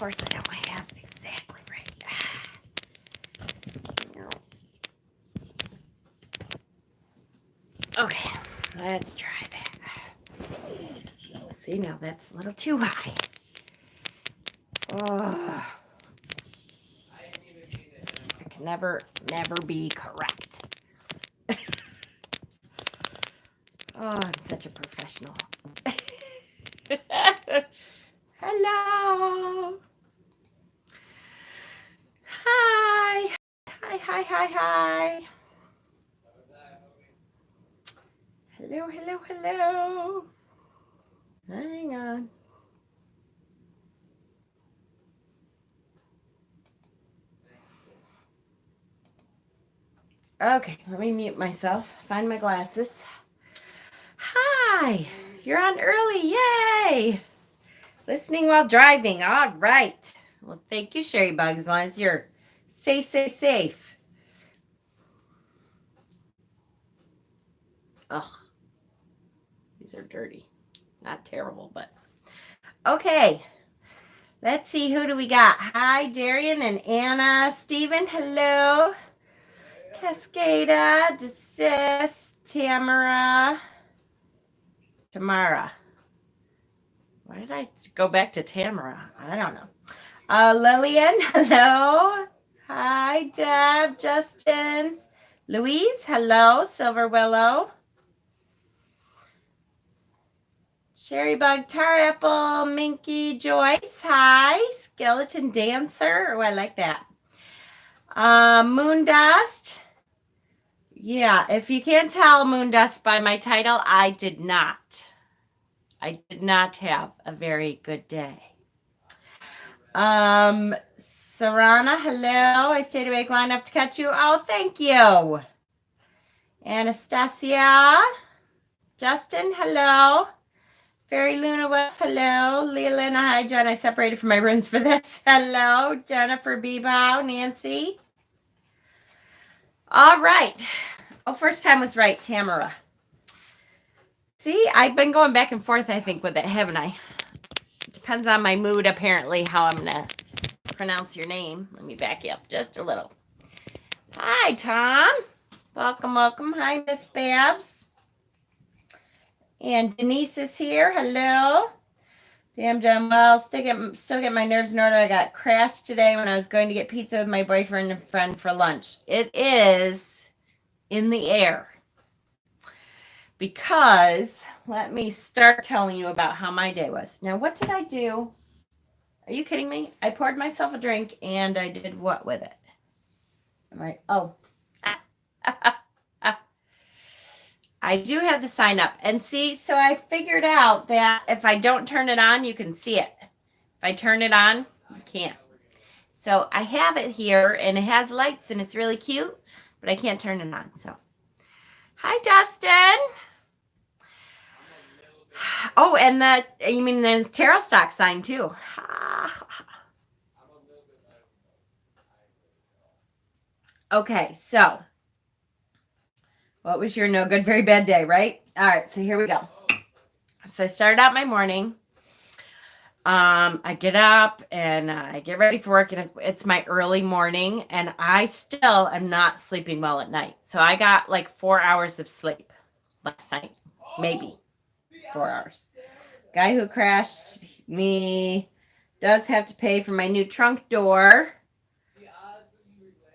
course, I don't have exactly right. Okay, let's try that. See, now that's a little too high. Oh, I can never be correct. Oh, I'm such a professional. Hello. Hi. Hi. Hello. Hang on. Okay, let me mute myself. Find my glasses. Hi. You're on early. Yay. Listening while driving. All right. Well, thank you, Sherry Bug, as long as you're safe. Ugh. These are dirty. Not terrible, but okay. Let's see, who do we got? Hi, Darian and Anna. Stephen, hello. Cascada, Desist, Tamara. Why did I go back to Tamara? I don't know. Lillian, hello. Hi, Deb, Justin. Louise, hello. Silver Willow. Sherry Bug, Tar Apple, Minky, Joyce, hi. Skeleton Dancer, oh, I like that. Moon Dust. Yeah, if you can't tell, Moon Dust, by my title, I did not have a very good day. Sarana, hello. I stayed awake long enough to catch you. Oh, thank you. Anastasia. Justin, hello. Fairy Luna Wolf, hello. Leland, hi, Jen. I separated from my runes for this. Hello. Jennifer Bebow, Nancy. All right. Oh, first time was right, Tamara. See, I've been going back and forth, I think, with it, haven't I? It depends on my mood, apparently, how I'm going to pronounce your name. Let me back you up just a little. Hi, Tom. Welcome. Hi, Miss Babs. And Denise is here. Hello. Damn, Jen. Well, still get my nerves in order. I got crashed today when I was going to get pizza with my boyfriend and friend for lunch. It is in the air. Because let me start telling you about how my day was. Now, what did I do? Are you kidding me? I poured myself a drink and I did what with it? I do have the sign up. And see, so I figured out that if I don't turn it on, you can see it. If I turn it on, you can't. So I have it here and it has lights and it's really cute, but I can't turn it on. So, hi, Dustin. Oh, and you mean the tarot stock sign too. Okay, so what was your no good, very bad day, right? All right, so here we go. So I started out my morning. I get up and I get ready for work, and it's my early morning, and I still am not sleeping well at night. So I got like 4 hours of sleep last night, maybe 4 hours. Guy who crashed me does have to pay for my new trunk door.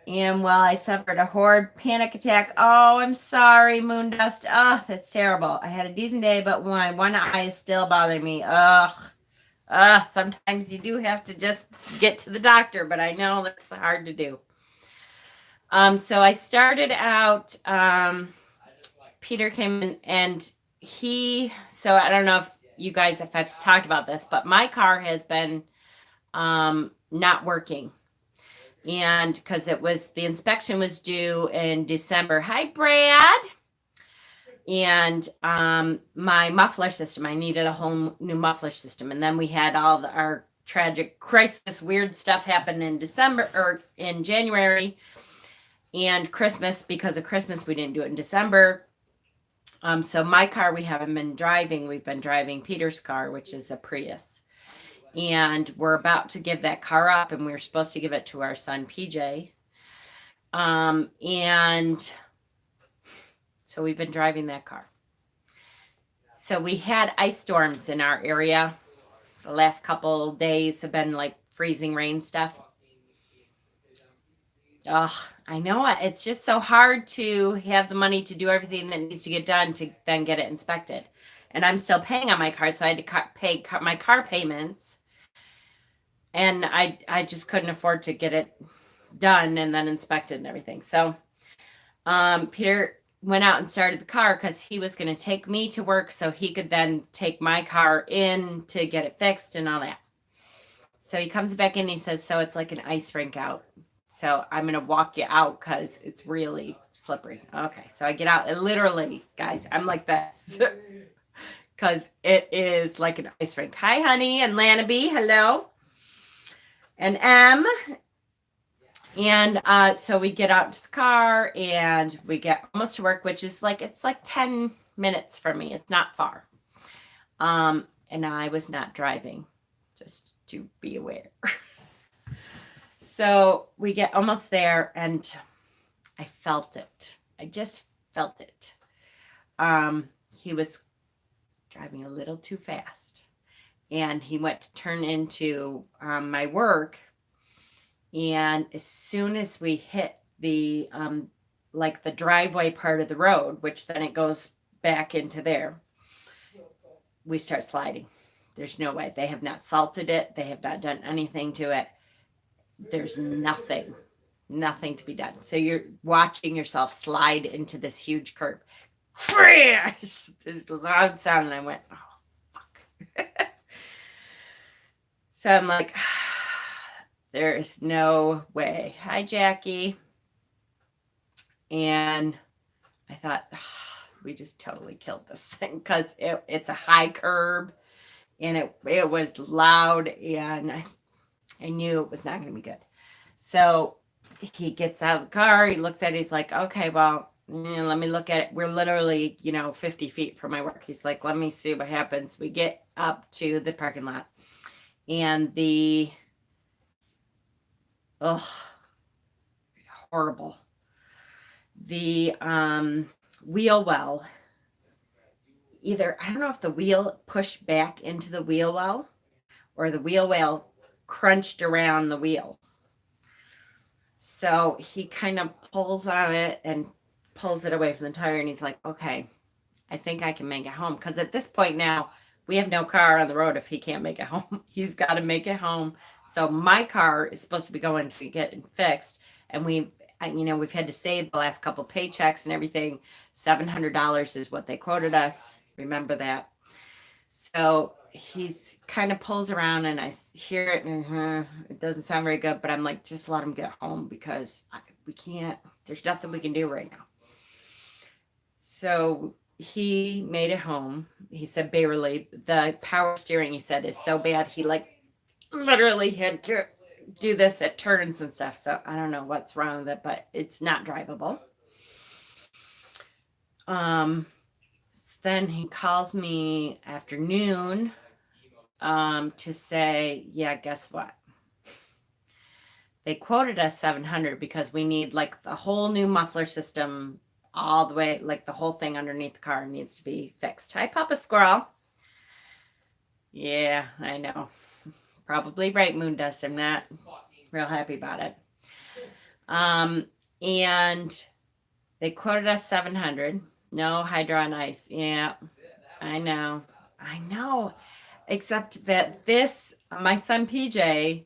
And well, I suffered a horrid panic attack. Oh, I'm sorry, Moondust. Oh, that's terrible. I had a decent day, but my one eye is still bothering me. Sometimes you do have to just get to the doctor, but I know that's hard to do. So I started out, Peter came in and so I don't know if you guys, if I've talked about this, but my car has been not working. And because the inspection was due in December. Hi, Brad. And my muffler system, I needed a whole new muffler system. And then we had our tragic crisis, weird stuff happen in December or in January, and Christmas. Because of Christmas, we didn't do it in December. So my car, we haven't been driving. We've been driving Peter's car, which is a Prius. And we're about to give that car up, and we were supposed to give it to our son PJ. And so we've been driving that car. So we had ice storms in our area. The last couple days have been like freezing rain stuff. Oh, I know it. It's just so hard to have the money to do everything that needs to get done to then get it inspected. And I'm still paying on my car, so I had to pay my car payments. And I just couldn't afford to get it done and then inspected and everything. So Peter went out and started the car because he was going to take me to work so he could then take my car in to get it fixed and all that. So he comes back in and he says, so it's like an ice rink out. So I'm going to walk you out because it's really slippery. Okay. So I get out. And literally, guys, I'm like this because it is like an ice rink. Hi, honey. And Lanaby. Hello. And M. And so we get out into the car and we get almost to work, which is like, it's like 10 minutes from me. It's not far. And I was not driving, just to be aware. So we get almost there and I felt it. I just felt it. He was driving a little too fast and he went to turn into my work. And as soon as we hit the like the driveway part of the road, which then it goes back into there, we start sliding. There's no way. They have not salted it. They have not done anything to it. There's nothing to be done. So you're watching yourself slide into this huge curb. Crash! This loud sound, and I went, oh, fuck. So I'm like, there is no way. Hi, Jackie. And I thought, we just totally killed this thing because it's a high curb and it was loud and I knew it was not going to be good. So he gets out of the car. He looks at it. He's like, okay, well, let me look at it. We're literally, 50 feet from my work. He's like, let me see what happens. We get up to the parking lot and horrible. The wheel well, either, I don't know if the wheel pushed back into the wheel well or the wheel well crunched around the wheel. So he kind of pulls on it and pulls it away from the tire and he's like, okay, I think I can make it home. Because at this point now, we have no car on the road if he can't make it home. He's got to make it home. So my car is supposed to be going to get it fixed. And we've had to save the last couple paychecks and everything. $700 is what they quoted us. Remember that. So he's kind of pulls around and I hear it and it doesn't sound very good, but I'm like, just let him get home because we can't, there's nothing we can do right now. So he made it home. He said barely. The power steering, he said, is so bad. He literally had to do this at turns and stuff. So I don't know what's wrong with it, but it's not drivable. Then he calls me afternoon to say, yeah, guess what? They quoted us $700 because we need like the whole new muffler system all the way, like the whole thing underneath the car needs to be fixed. Hi, Papa Squirrel. Yeah, I know. Probably right, Moondust. I'm not real happy about it. And they quoted us $700. No hydro on ice. Yeah, I know. Except that my son PJ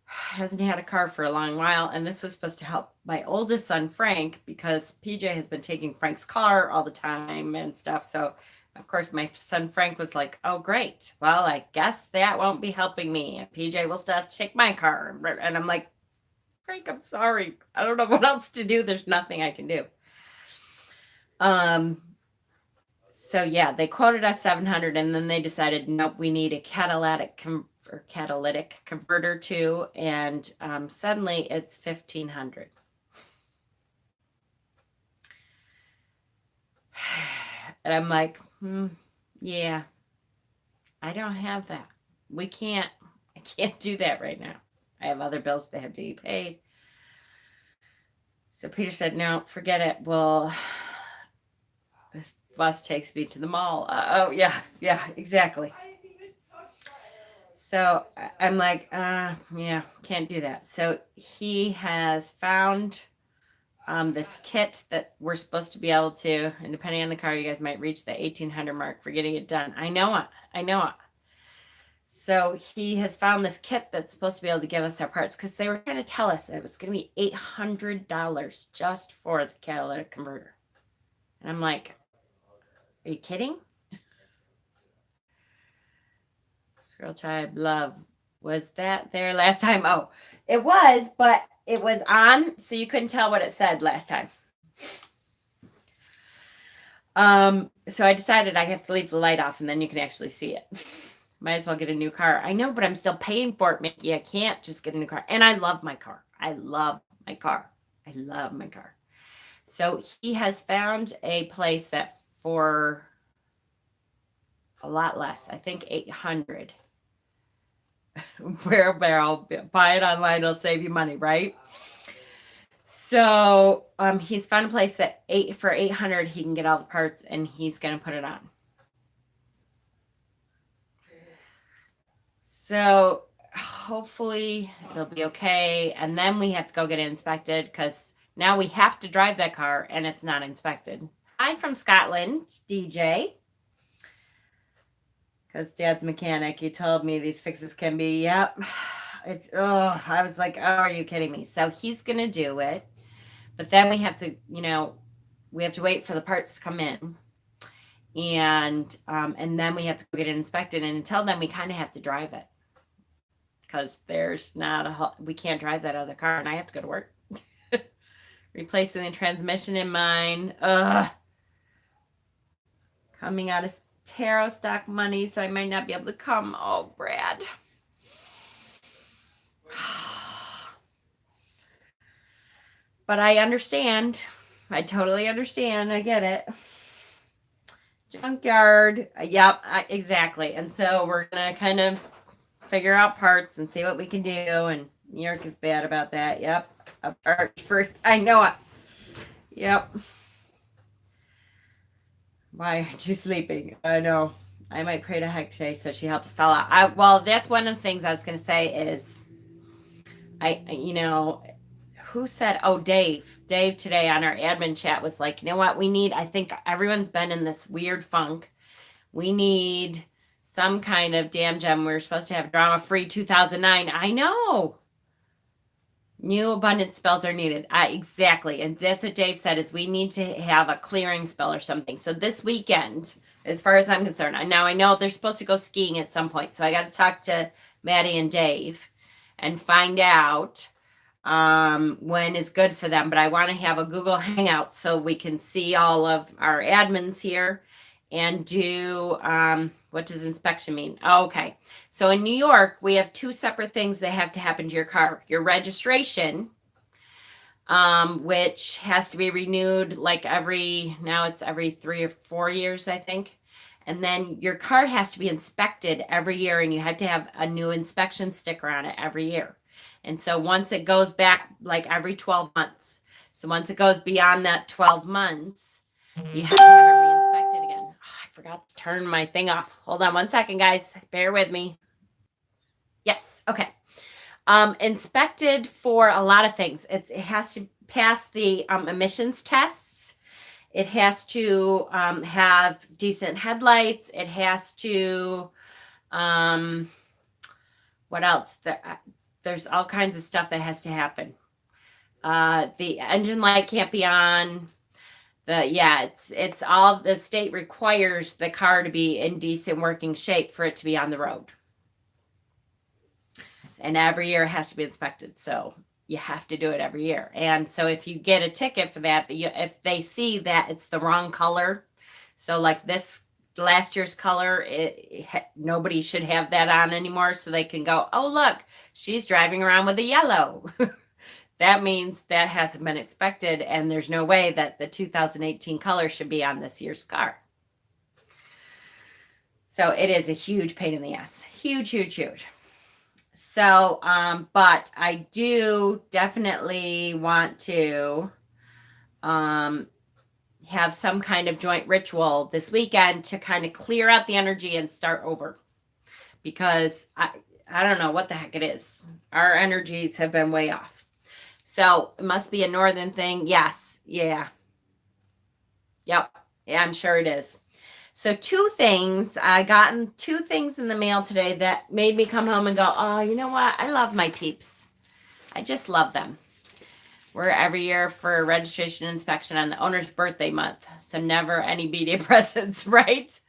hasn't had a car for a long while, and this was supposed to help my oldest son Frank because PJ has been taking Frank's car all the time and stuff. So of course my son Frank was like, oh great, well I guess that won't be helping me and PJ will still have to take my car. And I'm like, Frank, I'm sorry, I don't know what else to do. There's nothing I can do. So yeah, they quoted us $700 and then they decided, nope, we need a catalytic converter too. And suddenly it's $1,500. And I'm like, yeah, I don't have that. We can't I can't do that right now. I have other bills that have to be paid. So Peter said, no, forget it. Well, this bus takes me to the mall. Oh, yeah, exactly. So I'm like, yeah, can't do that. So he has found this kit that we're supposed to be able to, and depending on the car, you guys might reach the 1800 mark for getting it done. I know it. So he has found this kit that's supposed to be able to give us our parts, because they were trying to tell us it was going to be $800 just for the catalytic converter. And I'm like, are you kidding? Squirrel Tribe Love. Was that there last time? Oh, it was, but it was on, so you couldn't tell what it said last time. So I decided I have to leave the light off, and then you can actually see it. Might as well get a new car. I know, but I'm still paying for it, Mickey. I can't just get a new car. And I love my car. I love my car. So he has found a place that for a lot less, I think 800. Whereabouts, buy it online, it'll save you money, right? So he's found a place that for 800 he can get all the parts, and he's gonna put it on. So hopefully it'll be okay, and then we have to go get it inspected, because now we have to drive that car and it's not inspected. Hi from Scotland, DJ. Because Dad's mechanic, you told me these fixes can be, yep. I was like, oh, are you kidding me? So he's going to do it. But then we have to, we have to wait for the parts to come in. And then we have to go get it inspected. And until then, we kind of have to drive it. Because there's we can't drive that other car. And I have to go to work. Replacing the transmission in mine. Coming out of tarot stock money, so I might not be able to come. Oh, Brad. But I understand. I totally understand. I get it. Junkyard. Yep, exactly. And so we're going to kind of figure out parts and see what we can do. And New York is bad about that. Yep. I know it. Yep. Why aren't you sleeping? I know. I might pray to heck today so she helps us all out. Well, that's one of the things I was going to say is, who said, Dave. Dave today on our admin chat was like, you know what we need? I think everyone's been in this weird funk. We need some kind of damn gem. We're supposed to have drama-free 2009. I know. New abundance spells are needed. Exactly. And that's what Dave said, is we need to have a clearing spell or something. So this weekend, as far as I'm concerned, now I know they're supposed to go skiing at some point. So I got to talk to Maddie and Dave and find out when is good for them. But I want to have a Google Hangout so we can see all of our admins here and do, what does inspection mean? Okay. So in New York, we have two separate things that have to happen to your car. Your registration, which has to be renewed now it's every 3 or 4 years, I think. And then your car has to be inspected every year, and you have to have a new inspection sticker on it every year. And so once it goes back, every 12 months. So once it goes beyond that 12 months, you have to have it re-inspected again. I forgot to turn my thing off. Hold on 1 second, guys. Bear with me. Yes. Okay. Inspected for a lot of things. It has to pass the emissions tests. It has to have decent headlights. It has to, what else? There's all kinds of stuff that has to happen. The engine light can't be on. It's all, the state requires the car to be in decent working shape for it to be on the road. And every year it has to be inspected. So you have to do it every year. And so if you get a ticket for that, if they see that it's the wrong color, so like this last year's color, nobody should have that on anymore. So they can go, oh, look, she's driving around with a yellow. That means that hasn't been inspected, and there's no way that the 2018 color should be on this year's car. So it is a huge pain in the ass. Huge, huge, huge. So, but I do definitely want to have some kind of joint ritual this weekend to kind of clear out the energy and start over. Because I don't know what the heck it is. Our energies have been way off. So it must be a northern thing. Yes. Yeah. Yep. Yeah, I'm sure it is. So I gotten two things in the mail today that made me come home and go, oh, you know what? I love my peeps. I just love them. We're every year for registration inspection on the owner's birthday month. So never any B-Day presents, right?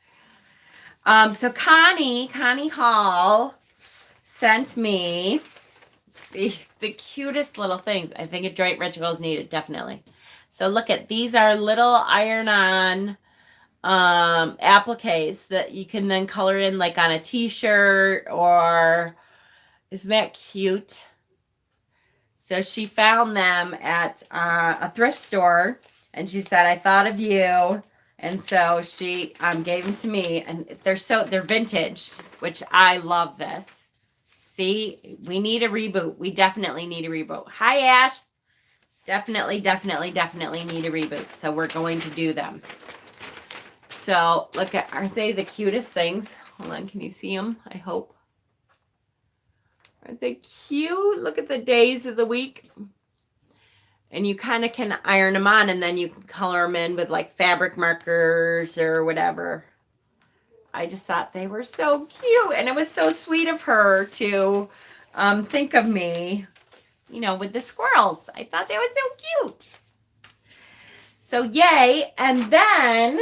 So Connie Hall sent me the cutest little things. I think a joint ritual is needed, definitely. So look at, these are little iron-on appliques that you can then color in like on a t-shirt, or isn't that cute? So she found them at a thrift store, and she said, I thought of you. And so she gave them to me, and they're vintage, which I love this. See, we need a reboot. We definitely need a reboot. Hi, Ash. Definitely need a reboot. So we're going to do them. So look at, aren't they the cutest things? Hold on, can you see them? I hope. Aren't they cute? Look at the days of the week. And you kind of can iron them on, and then you can color them in with like fabric markers or whatever. I just thought they were so cute. And it was so sweet of her to think of me, with the squirrels. I thought they were so cute. So yay. And then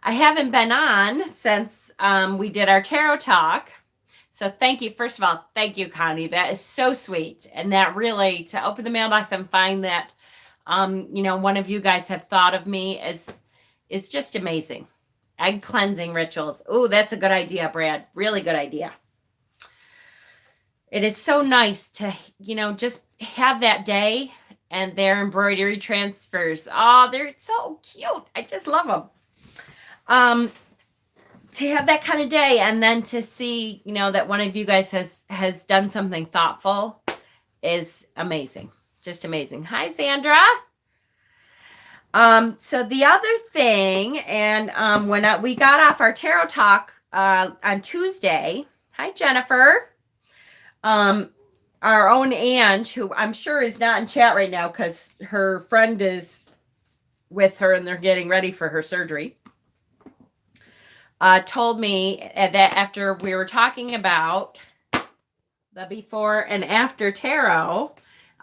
I haven't been on since we did our tarot talk. So thank you. First of all, thank you, Connie. That is so sweet. And that really, to open the mailbox and find that, one of you guys have thought of me is just amazing. Egg cleansing rituals. Oh, that's a good idea, Brad. Really good idea. It is so nice to, just have that day, and their embroidery transfers. Oh, they're so cute. I just love them. To have that kind of day, and then to see, that one of you guys has done something thoughtful is amazing. Just amazing. Hi, Sandra. So the other thing, and when we got off our tarot talk on Tuesday, hi, Jennifer. Our own Ange, who I'm sure is not in chat right now because her friend is with her and they're getting ready for her surgery, told me that after we were talking about the before and after tarot,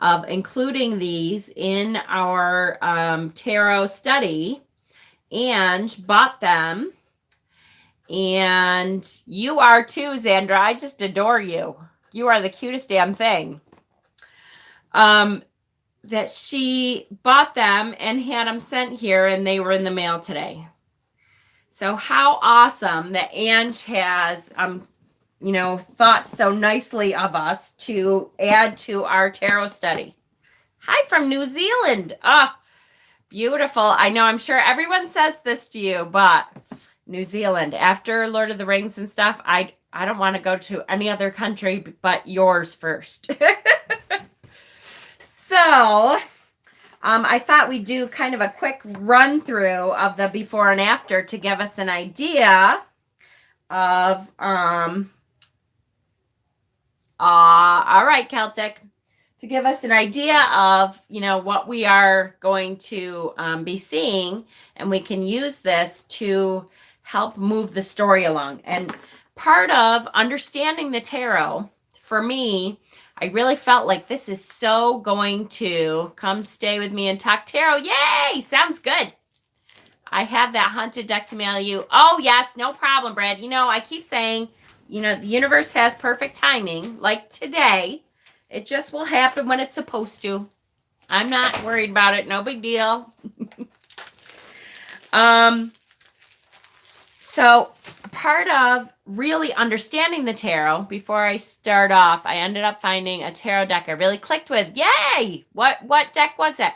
of including these in our tarot study, and bought them. And you are too, Xandra. I just adore you. You are the cutest damn thing. That she bought them and had them sent here, and they were in the mail today. So how awesome that Ange has, thought so nicely of us to add to our tarot study. Hi from New Zealand. Oh, beautiful. I know, I'm sure everyone says this to you, but New Zealand, after Lord of the Rings and stuff, I don't want to go to any other country but yours first. So I thought we'd do kind of a quick run through of the before and after to give us an idea of, all right, Celtic, to give us an idea of, what we are going to be seeing, and we can use this to help move the story along. And part of understanding the tarot, for me, I really felt like this is so going to come stay with me and talk tarot. Yay! Sounds good. I have that haunted deck to mail you. Oh, yes. No problem, Brad. I keep saying, the universe has perfect timing. Like today, it just will happen when it's supposed to. I'm not worried about it. No big deal. So part of really understanding the tarot, before I start off, I ended up finding a tarot deck I really clicked with. Yay! What deck was it?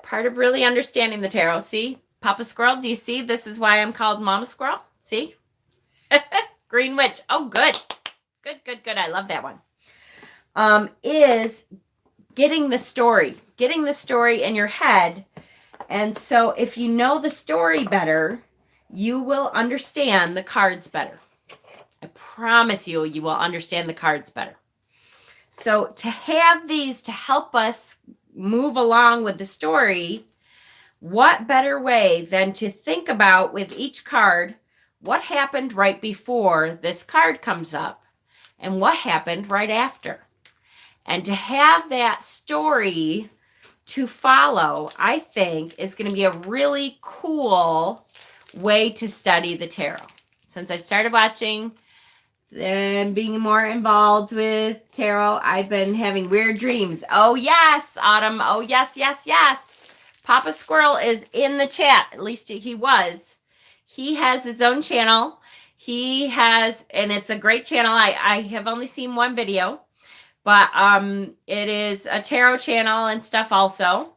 Part of really understanding the tarot. See? Papa Squirrel, do you see? This is why I'm called Mama Squirrel. See? Green Witch. Oh, good. Good. I love that one. Is getting the story in your head. And so if you know the story better, you will understand the cards better. I promise you, you will understand the cards better. So to have these to help us move along with the story, what better way than to think about with each card, what happened right before this card comes up and what happened right after. And to have that story to follow, I think, is going to be a really cool way to study the tarot. Since I started watching and being more involved with tarot, I've been having weird dreams. Oh, yes, Autumn. Oh, yes. Papa Squirrel is in the chat. At least he was. He has his own channel. He has, and it's a great channel. I have only seen one video, but it is a tarot channel and stuff also.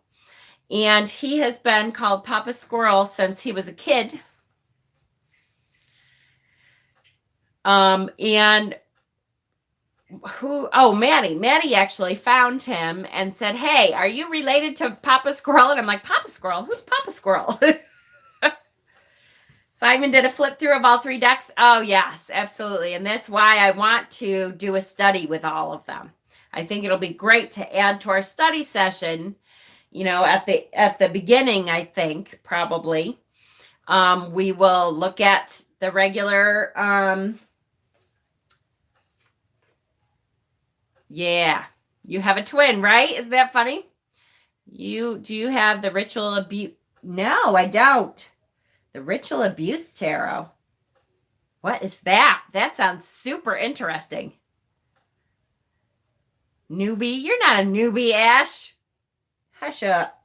And he has been called Papa Squirrel since he was a kid. And Maddie actually found him and said, hey, are you related to Papa Squirrel? And I'm like, Papa Squirrel? Who's Papa Squirrel? Simon did a flip through of all 3 decks. Oh, yes, absolutely. And that's why I want to do a study with all of them. I think it'll be great to add to our study session, at the beginning, I think, probably. We will look at the regular, yeah, you have a twin, right? Isn't that funny? Do you have the ritual abuse? No, I don't. The ritual abuse tarot. What is that? That sounds super interesting. Newbie? You're not a newbie, Ash. Hush up.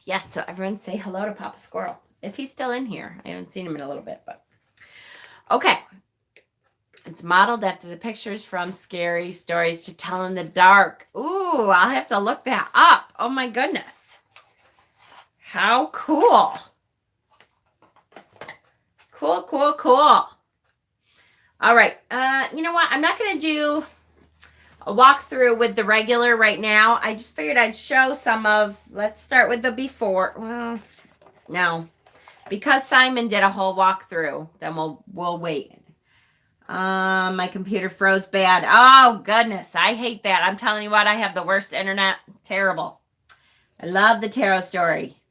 Yes, so everyone say hello to Papa Squirrel. If he's still in here. I haven't seen him in a little bit, but. Okay. It's modeled after the pictures from Scary Stories to Tell in the Dark. Ooh, I'll have to look that up. Oh, my goodness. How cool. Cool. All right. You know what? I'm not going to do a walkthrough with the regular right now. I just figured I'd show some of, let's start with the before. Well, no. Because Simon did a whole walkthrough, then we'll wait. My computer froze bad. Oh, goodness. I hate that. I'm telling you what, I have the worst internet. Terrible. I love the tarot story.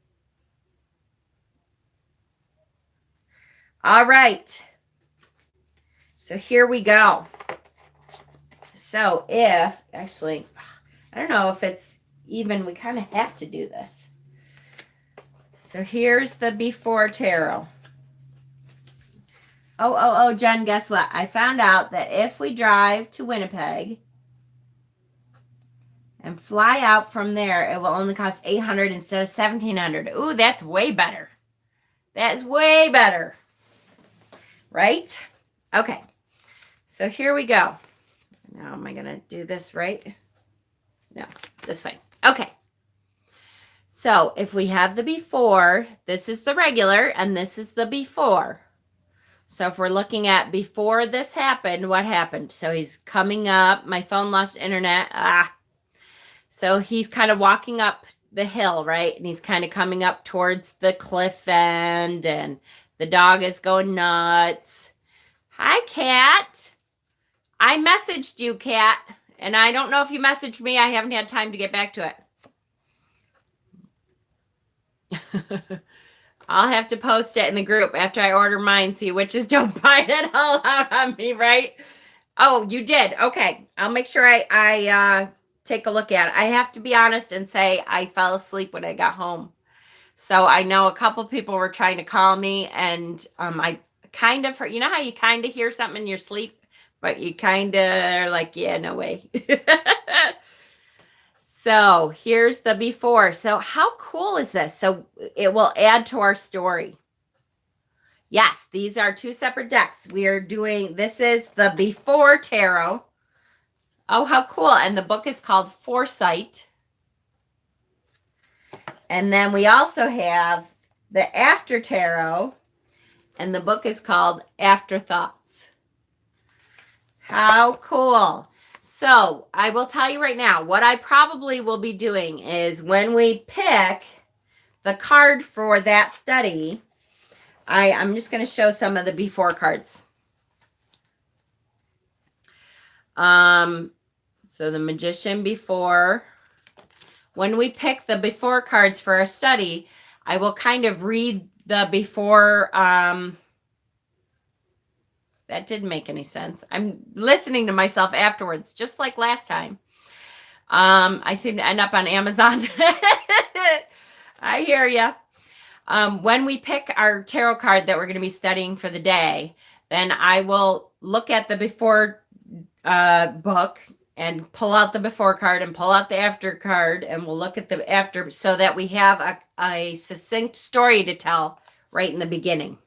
All right. So here we go. So actually, I don't know if it's even, we kind of have to do this. So here's the before tarot. Oh, Jen, guess what? I found out that if we drive to Winnipeg and fly out from there, it will only cost $800 instead of $1,700. Ooh, that's way better. That is way better. Right? Okay. So here we go. Now, am I going to do this right? No, this way. Okay. So if we have the before, this is the regular, and this is the before. So if we're looking at before this happened, what happened? So he's coming up. My phone lost internet. So he's kind of walking up the hill, right? And he's kind of coming up towards the cliff end, and the dog is going nuts. Hi, Cat. I messaged you, Cat, and I don't know if you messaged me. I haven't had time to get back to it. I'll have to post it in the group after I order mine. See, witches don't bite it all out on me, right? Oh, you did. Okay. I'll make sure I take a look at it. I have to be honest and say I fell asleep when I got home. So I know a couple people were trying to call me, and I kind of heard, you know how you kind of hear something in your sleep, but you kind of are like, yeah, no way. So here's the before. So how cool is this? So it will add to our story. Yes, these are 2 separate decks. We are doing, this is the before tarot. Oh, how cool. And the book is called Foresight. And then we also have the After Tarot, and the book is called Afterthoughts. How cool. So I will tell you right now, what I probably will be doing is when we pick the card for that study, I'm just going to show some of the before cards. So the Magician before. When we pick the before cards for our study, I will kind of read the before. That didn't make any sense. I'm listening to myself afterwards, just like last time. I seem to end up on Amazon. I hear you. When we pick our tarot card that we're going to be studying for the day, then I will look at the before book and pull out the before card and pull out the after card, and we'll look at the after so that we have a succinct story to tell right in the beginning.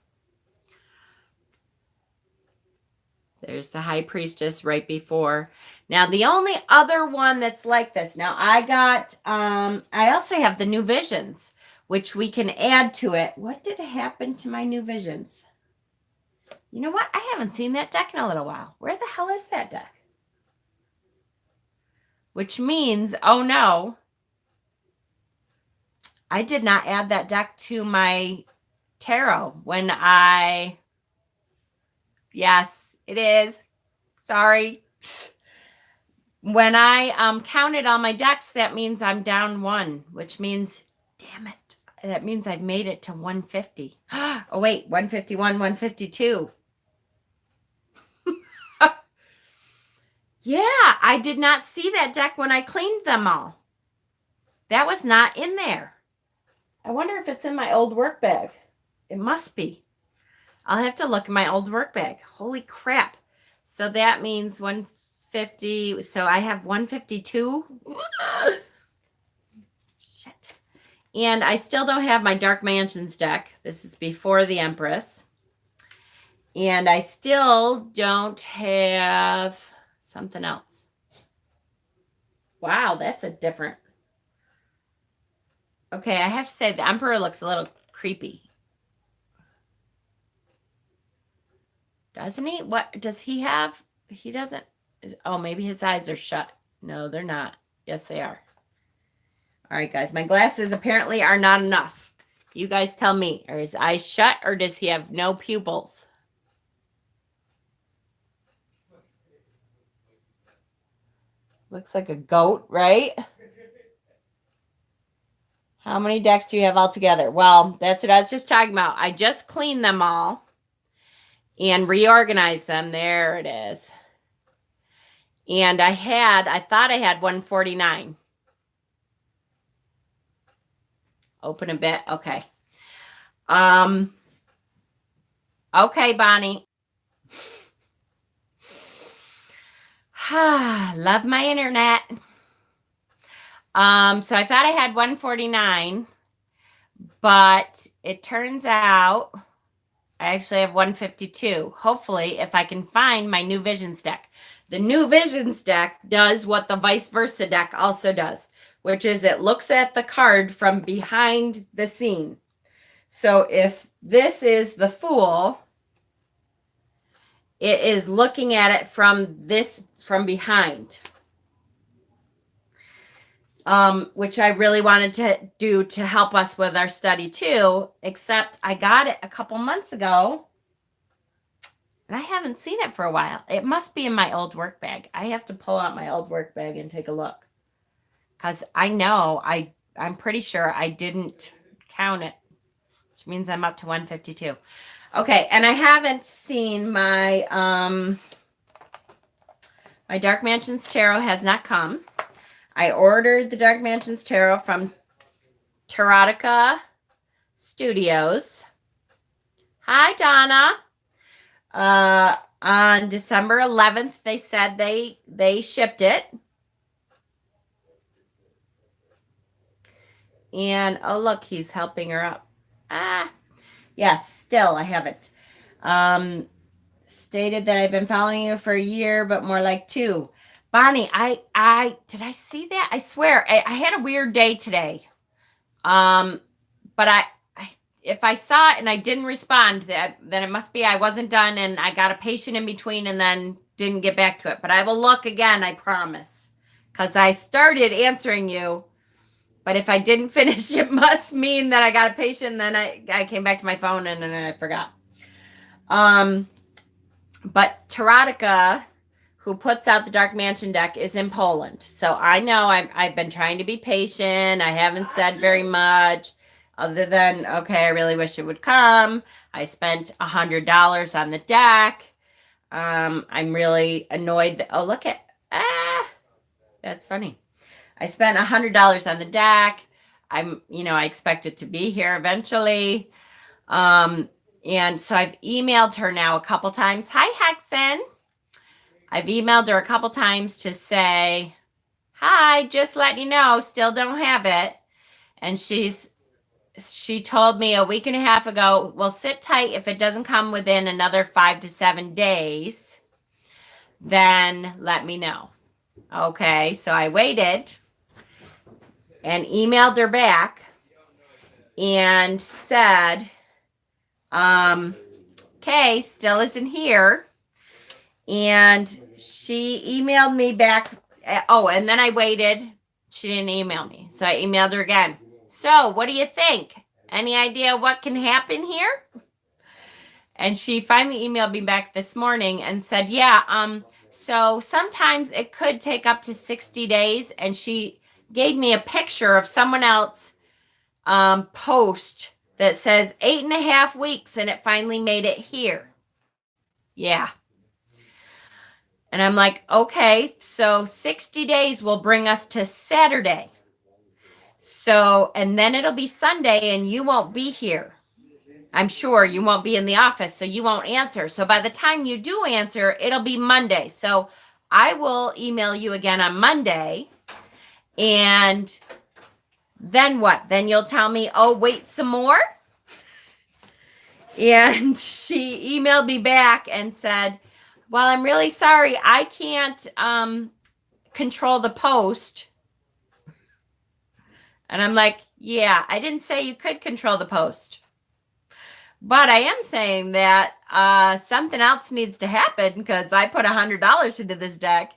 There's the High Priestess right before. Now, the only other one that's like this. Now, I also have the New Visions, which we can add to it. What did happen to my New Visions? You know what? I haven't seen that deck in a little while. Where the hell is that deck? Which means, oh no, I did not add that deck to my tarot when yes, it is. Sorry. When I counted all my decks, that means I'm down one, which means, damn it, that means I've made it to 150. Oh, wait, 151, 152. Yeah, I did not see that deck when I cleaned them all. That was not in there. I wonder if it's in my old work bag. It must be. I'll have to look in my old work bag. Holy crap. So that means 150. So I have 152. Shit. And I still don't have my Dark Mansions deck. This is before the Empress. And I still don't have something else. Wow, that's a different. Okay, I have to say the Emperor looks a little creepy. Doesn't he? What does he have? He doesn't. Oh, maybe his eyes are shut. No, they're not. Yes, they are. All right, guys. My glasses apparently are not enough. You guys tell me. Are his eyes shut or does he have no pupils? Looks like a goat, right? How many decks do you have altogether? Well, that's what I was just talking about. I just cleaned them all and reorganized them. There it is. And I thought I had 149. Open a bit. Okay. Okay, Bonnie. Love my internet. So I thought I had 149, but it turns out I actually have 152. Hopefully, if I can find my New Visions deck. The New Visions deck does what the Vice Versa deck also does, which is it looks at the card from behind the scene. So if this is the Fool, it is looking at it from behind. Which I really wanted to do to help us with our study too, except I got it a couple months ago and I haven't seen it for a while. It must be in my old work bag. I have to pull out my old work bag and take a look because I know I'm pretty sure I didn't count it, which means I'm up to 152. Okay, and I haven't seen my my Dark Mansions Tarot has not come. I ordered the Dark Mansions Tarot from Tarotica Studios. Hi, Donna. On December 11th, they said they shipped it. And, oh, look, he's helping her up. Yes, still, I haven't. Stated that I've been following you for a year, but more like 2. Bonnie, did I see that? I swear I had a weird day today. But if I saw it and I didn't respond, then it must be I wasn't done and I got a patient in between and then didn't get back to it. But I will look again, I promise. Because I started answering you, but if I didn't finish, it must mean that I got a patient and then I came back to my phone and then I forgot. But Tarotica, who puts out the Dark Mansion deck, is in Poland. So I know I've been trying to be patient. I haven't said very much other than, okay, I really wish it would come. I spent $100 on the deck. I'm really annoyed that, oh, look at, that's funny. I spent $100 on the deck. I expect it to be here eventually. And so I've emailed her now a couple times. Hi, Hexen. I've emailed her a couple times to say, hi, just letting you know, still don't have it. And she told me a week and a half ago, well, sit tight. If it doesn't come within another 5 to 7 days, then let me know. Okay, so I waited and emailed her back and said, okay, still isn't here. And she emailed me back. Oh, and then I waited. She didn't email me. So I emailed her again. So what do you think? Any idea what can happen here? And she finally emailed me back this morning and said, yeah, so sometimes it could take up to 60 days. And she gave me a picture of someone else post that says 8.5 weeks and it finally made it here. Yeah. And I'm like, okay, so 60 days will bring us to Saturday. So, and then it'll be Sunday and you won't be here. I'm sure you won't be in the office, so you won't answer. So by the time you do answer, it'll be Monday. So I will email you again on Monday. And then what? Then you'll tell me, oh, wait some more? And she emailed me back and said, well, I'm really sorry. I can't control the post. And I'm like, yeah, I didn't say you could control the post. But I am saying that something else needs to happen because I put $100 into this deck.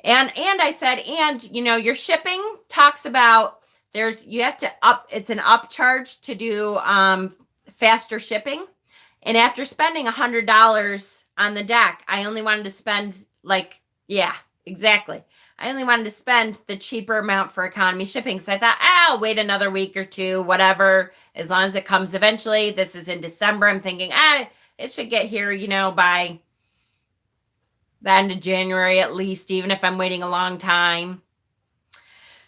And I said, and your shipping talks about you have to it's an upcharge to do faster shipping. And after spending $100 on the deck, I only wanted to spend yeah, exactly. I only wanted to spend the cheaper amount for economy shipping. So I thought, I'll wait another week or two, whatever, as long as it comes eventually. This is in December. I'm thinking, it should get here, by the end of January at least, even if I'm waiting a long time.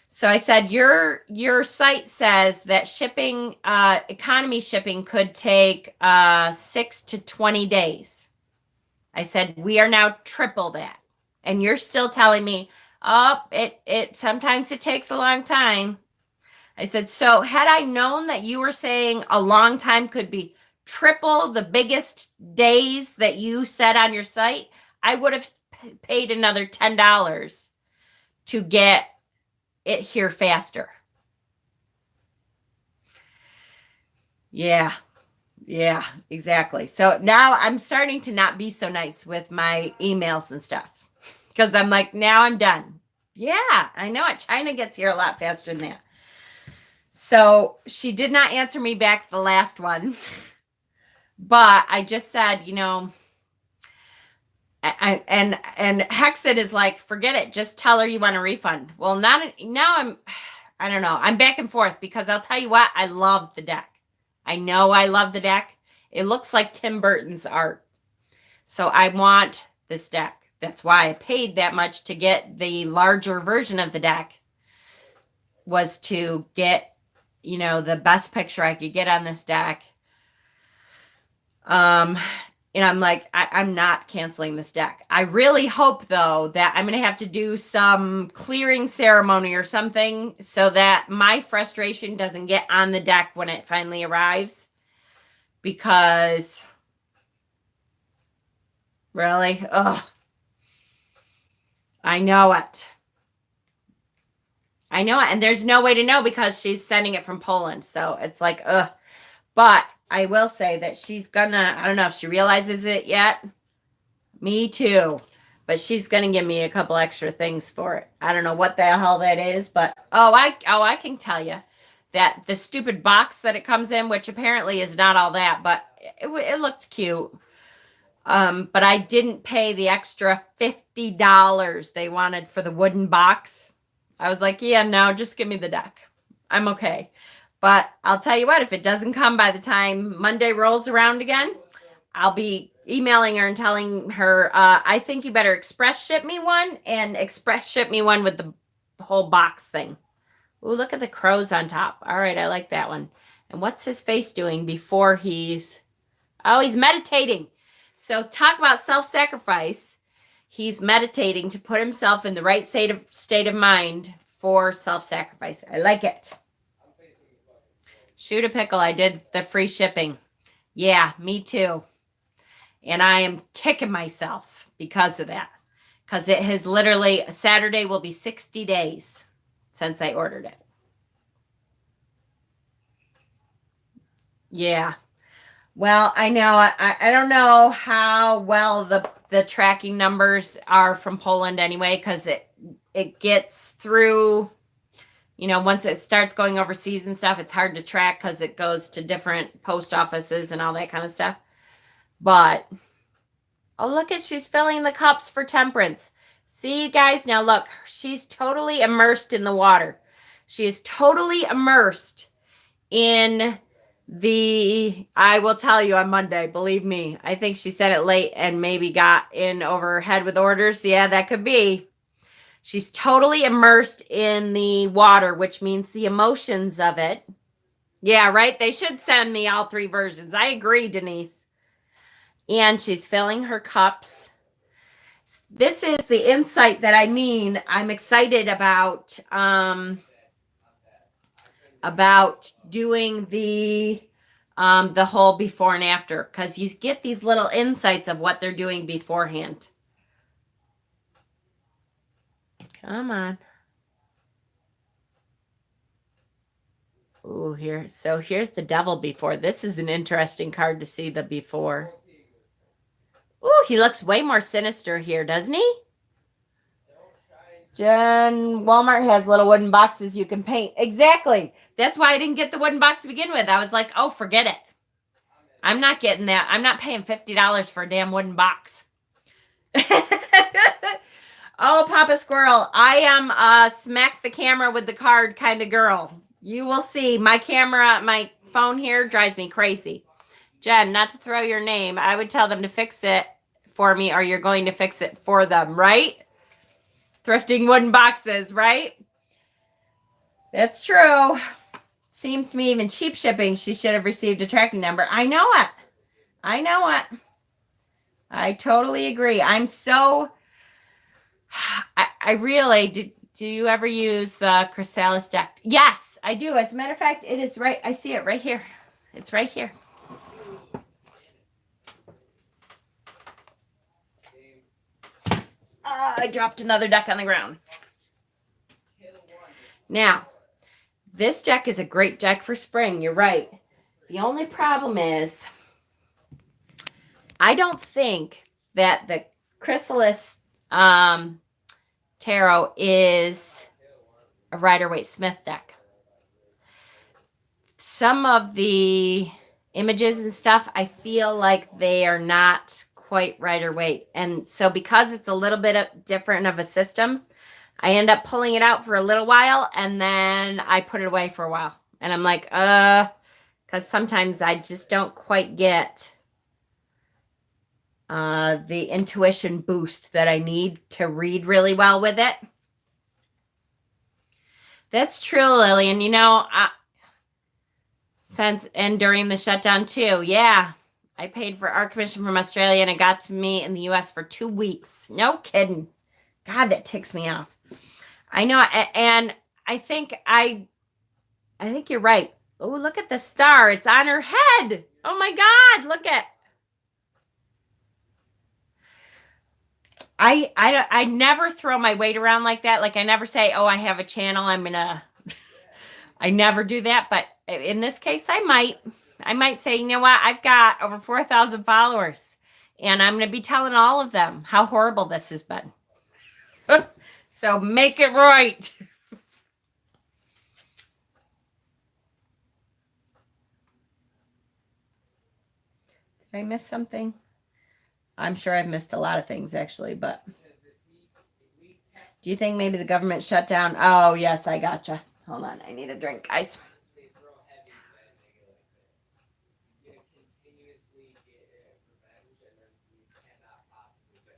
So I said, your site says that shipping, economy shipping could take 6 to 20 days. I said, we are now triple that. And you're still telling me, oh, it sometimes it takes a long time. I said, so had I known that you were saying a long time could be triple the biggest days that you said on your site, I would have paid another $10 to get it here faster. Yeah, exactly. So now I'm starting to not be so nice with my emails and stuff. Because I'm like, now I'm done. Yeah, I know it. China gets here a lot faster than that. So she did not answer me back the last one. But I just said, and Hexit is like, forget it. Just tell her you want a refund. Well, now I don't know. I'm back and forth because I'll tell you what, I love the deck. I know I love the deck. It looks like Tim Burton's art. So I want this deck. That's why I paid that much to get the larger version of the deck, was to get, the best picture I could get on this deck. And I'm like, I'm not canceling this deck. I really hope, though, that I'm going to have to do some clearing ceremony or something so that my frustration doesn't get on the deck when it finally arrives. Because, really, I know it. I know it. And there's no way to know because she's sending it from Poland. So it's like, ugh. But I will say that she's gonna, I don't know if she realizes it yet. Me too. But she's gonna give me a couple extra things for it. I don't know what the hell that is, but I can tell you that the stupid box that it comes in, which apparently is not all that, but it looked cute. But I didn't pay the extra $50 they wanted for the wooden box. I was like, yeah, no, just give me the deck. I'm okay. But I'll tell you what, if it doesn't come by the time Monday rolls around again, I'll be emailing her and telling her, I think you better express ship me one and express ship me one with the whole box thing. Ooh, look at the crows on top. All right, I like that one. And what's his face doing before he's meditating. So talk about self-sacrifice. He's meditating to put himself in the right state of mind for self-sacrifice. I like it. Shoot a pickle. I did the free shipping. Yeah, me too. And I am kicking myself because of that. Because it has literally, Saturday will be 60 days since I ordered it. Yeah. Well, I know. I don't know how well the tracking numbers are from Poland anyway, because it gets through, once it starts going overseas and stuff, it's hard to track because it goes to different post offices and all that kind of stuff. But, oh, look she's filling the cups for temperance. See, guys, now look, she's totally immersed in the water. She is totally immersed in I will tell you on Monday, believe me. I think she said it late and maybe got in over her head with orders. Yeah, that could be. She's totally immersed in the water, which means the emotions of it. Yeah, right? They should send me all 3 versions. I agree, Denise. And she's filling her cups. This is the insight that I mean. I'm excited about doing the whole before and after, because you get these little insights of what they're doing beforehand. Come on. Ooh, here's the devil before. This is an interesting card to see the before. Ooh, he looks way more sinister here, doesn't he? Jen, Walmart has little wooden boxes you can paint. Exactly. That's why I didn't get the wooden box to begin with. I was like, oh, forget it. I'm not getting that. I'm not paying $50 for a damn wooden box. Oh, Papa Squirrel, I am smack the camera with the card kind of girl. You will see. My phone here drives me crazy. Jen, not to throw your name, I would tell them to fix it for me, or you're going to fix it for them, right? Thrifting wooden boxes, right? That's true. Seems to me even cheap shipping, she should have received a tracking number. I know it. I totally agree. I'm so... I really... Do you ever use the Chrysalis deck? Yes, I do. As a matter of fact, it is right... I see it right here. It's right here. I dropped another deck on the ground. Now, this deck is a great deck for spring. You're right. The only problem is I don't think that the Chrysalis Tarot is a Rider-Waite-Smith deck. Some of the images and stuff, I feel like they are not quite Rider-Waite. And so because it's a little bit different of a system, I end up pulling it out for a little while and then I put it away for a while. And I'm like, because sometimes I just don't quite get the intuition boost that I need to read really well with it. That's true, Lillian. And during the shutdown too. Yeah. I paid for our commission from Australia and it got to me in the US for 2 weeks. No kidding. God, that ticks me off. I know. And I think you're right. Oh, look at the star. It's on her head. Oh my God. Look at. I never throw my weight around like that. Like I never say, oh, I have a channel. I never do that. But in this case, I might say, you know what? I've got over 4,000 followers and I'm going to be telling all of them how horrible this has been. So make it right. Did I miss something? I'm sure I've missed a lot of things actually, but do you think maybe the government shut down? Oh, yes, I gotcha. Hold on. I need a drink, guys.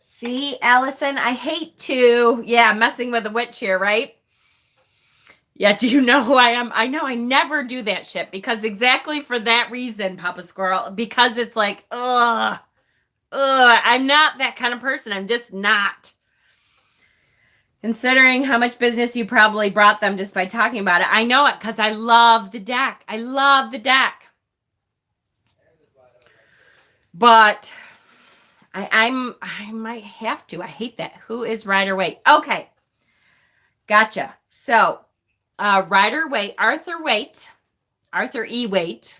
See, Allison, I hate to, messing with a witch here, right? Yeah, do you know who I am? I know I never do that shit because exactly for that reason, Papa Squirrel, because it's like, I'm not that kind of person. I'm just not. Considering how much business you probably brought them just by talking about it. I know it because I love the deck. I love the deck. But I might have to. I hate that. Who is Rider Waite? Okay. Gotcha. So, Rider Waite, Arthur E. Waite,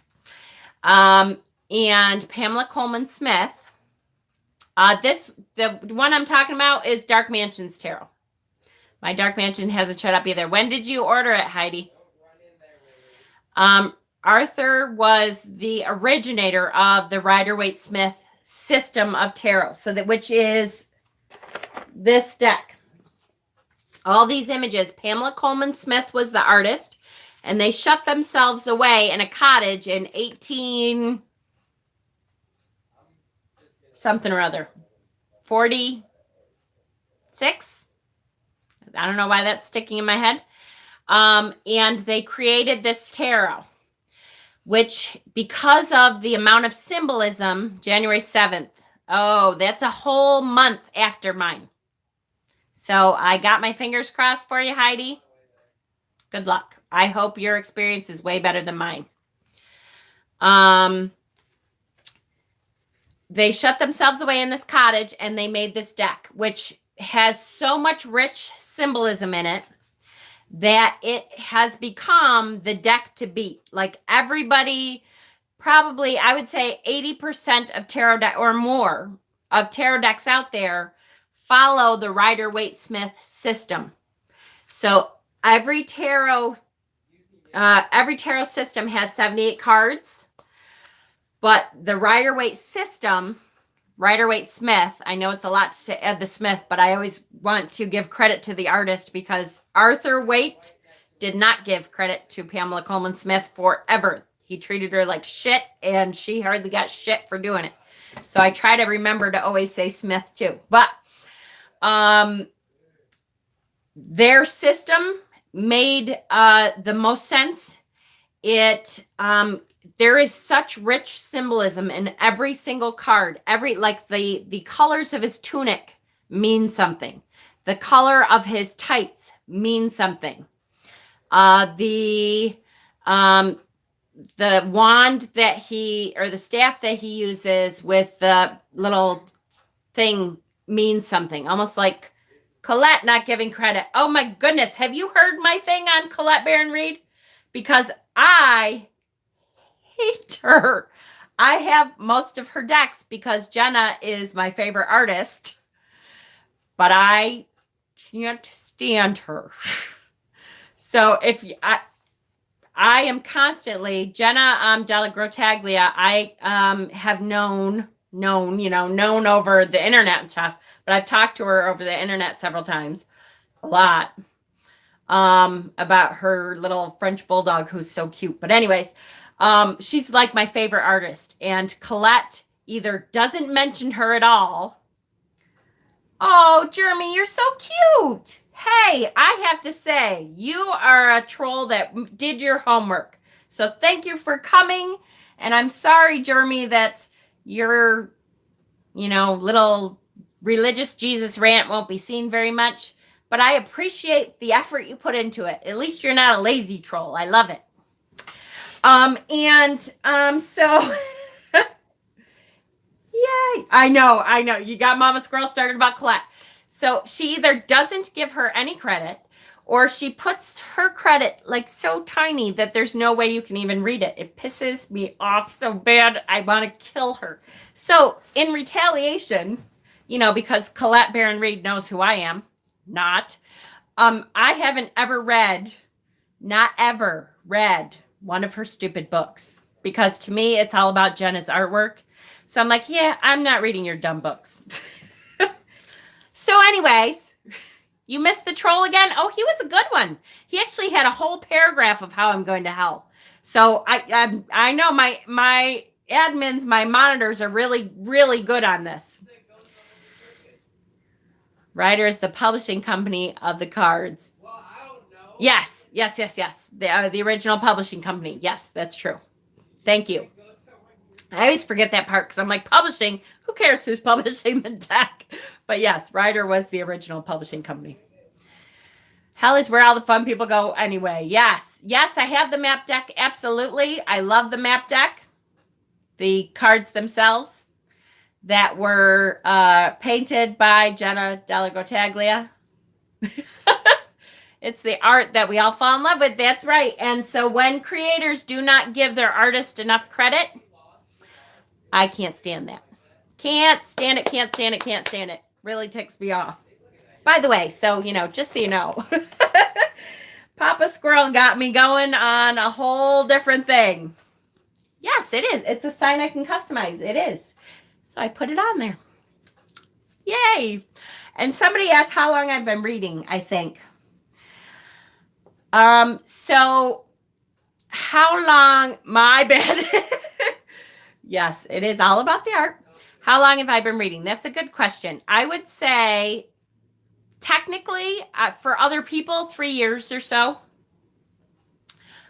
and Pamela Coleman Smith. The one I'm talking about is Dark Mansions Tarot. My Dark Mansion hasn't shut up either. When did you order it, Heidi? Arthur was the originator of the Rider Waite Smith system of tarot, which is this deck. All these images. Pamela Coleman Smith was the artist, and they shut themselves away in a cottage in 18 something or other. 46? I don't know why that's sticking in my head. And they created this tarot, which because of the amount of symbolism, January 7th, that's a whole month after mine. So I got my fingers crossed for you, Heidi. Good luck. I hope your experience is way better than mine. They shut themselves away in this cottage and they made this deck, which has so much rich symbolism in it that it has become the deck to beat. Like everybody, probably, I would say 80% of tarot deck or more of tarot decks out there follow the Rider Waite Smith system. So every tarot system has 78 cards, but the Rider Waite system, Rider Waite Smith, I know it's a lot to say the Smith, but I always want to give credit to the artist because Arthur Waite did not give credit to Pamela Coleman Smith forever. He treated her like shit, and she hardly got shit for doing it. So I try to remember to always say Smith too. But their system made the most sense. There is such rich symbolism in every single card. The colors of his tunic mean something. The color of his tights means something. The wand the staff that he uses with the little thing means something. Almost like Colette not giving credit. Oh my goodness. Have you heard my thing on Colette Baron Reed? Because I hate her. I have most of her decks because Jenna is my favorite artist, but I can't stand her. So I am constantly Jenna Della Grottaglia. I have known over the internet and stuff, but I've talked to her over the internet several times, a lot, about her little French bulldog who's so cute. But anyways, she's like my favorite artist, and Colette either doesn't mention her at all. Oh, Jeremy, you're so cute. Hey, I have to say, you are a troll that did your homework. So thank you for coming. And I'm sorry, Jeremy, that your, little religious Jesus rant won't be seen very much. But I appreciate the effort you put into it. At least you're not a lazy troll. I love it. So yay. I know. You got Mama Squirrel started about Colette. So she either doesn't give her any credit, or she puts her credit like so tiny that there's no way you can even read it. It pisses me off so bad. I want to kill her. So in retaliation, because Colette Baron Reed knows who I am, not, I haven't not ever read one of her stupid books, because to me, it's all about Jenna's artwork. So I'm like, yeah, I'm not reading your dumb books. So anyways, you missed the troll again? Oh, he was a good one. He actually had a whole paragraph of how I'm going to hell. So I know my admins, my monitors are really, really good on this. Ryder is the publishing company of the cards. Well, I don't know. Yes. The original publishing company. Yes, that's true. Thank you. I always forget that part because I'm like, publishing, who cares who's publishing the deck? But yes, Ryder was the original publishing company. Hell is where all the fun people go anyway. Yes, I have the map deck. Absolutely. I love the map deck. The cards themselves that were painted by Jenna Della Gotaglia. It's the art that we all fall in love with. That's right. And so when creators do not give their artist enough credit, I can't stand that. Can't stand it. Really ticks me off. By the way, so, just so you know, Papa Squirrel got me going on a whole different thing. Yes, it is. It's a sign I can customize. It is. So I put it on there. Yay. And somebody asked how long I've been reading, I think. So how long, my bad. Yes, it is all about the art. How long have I been reading? That's a good question. I would say technically for other people, 3 years or so.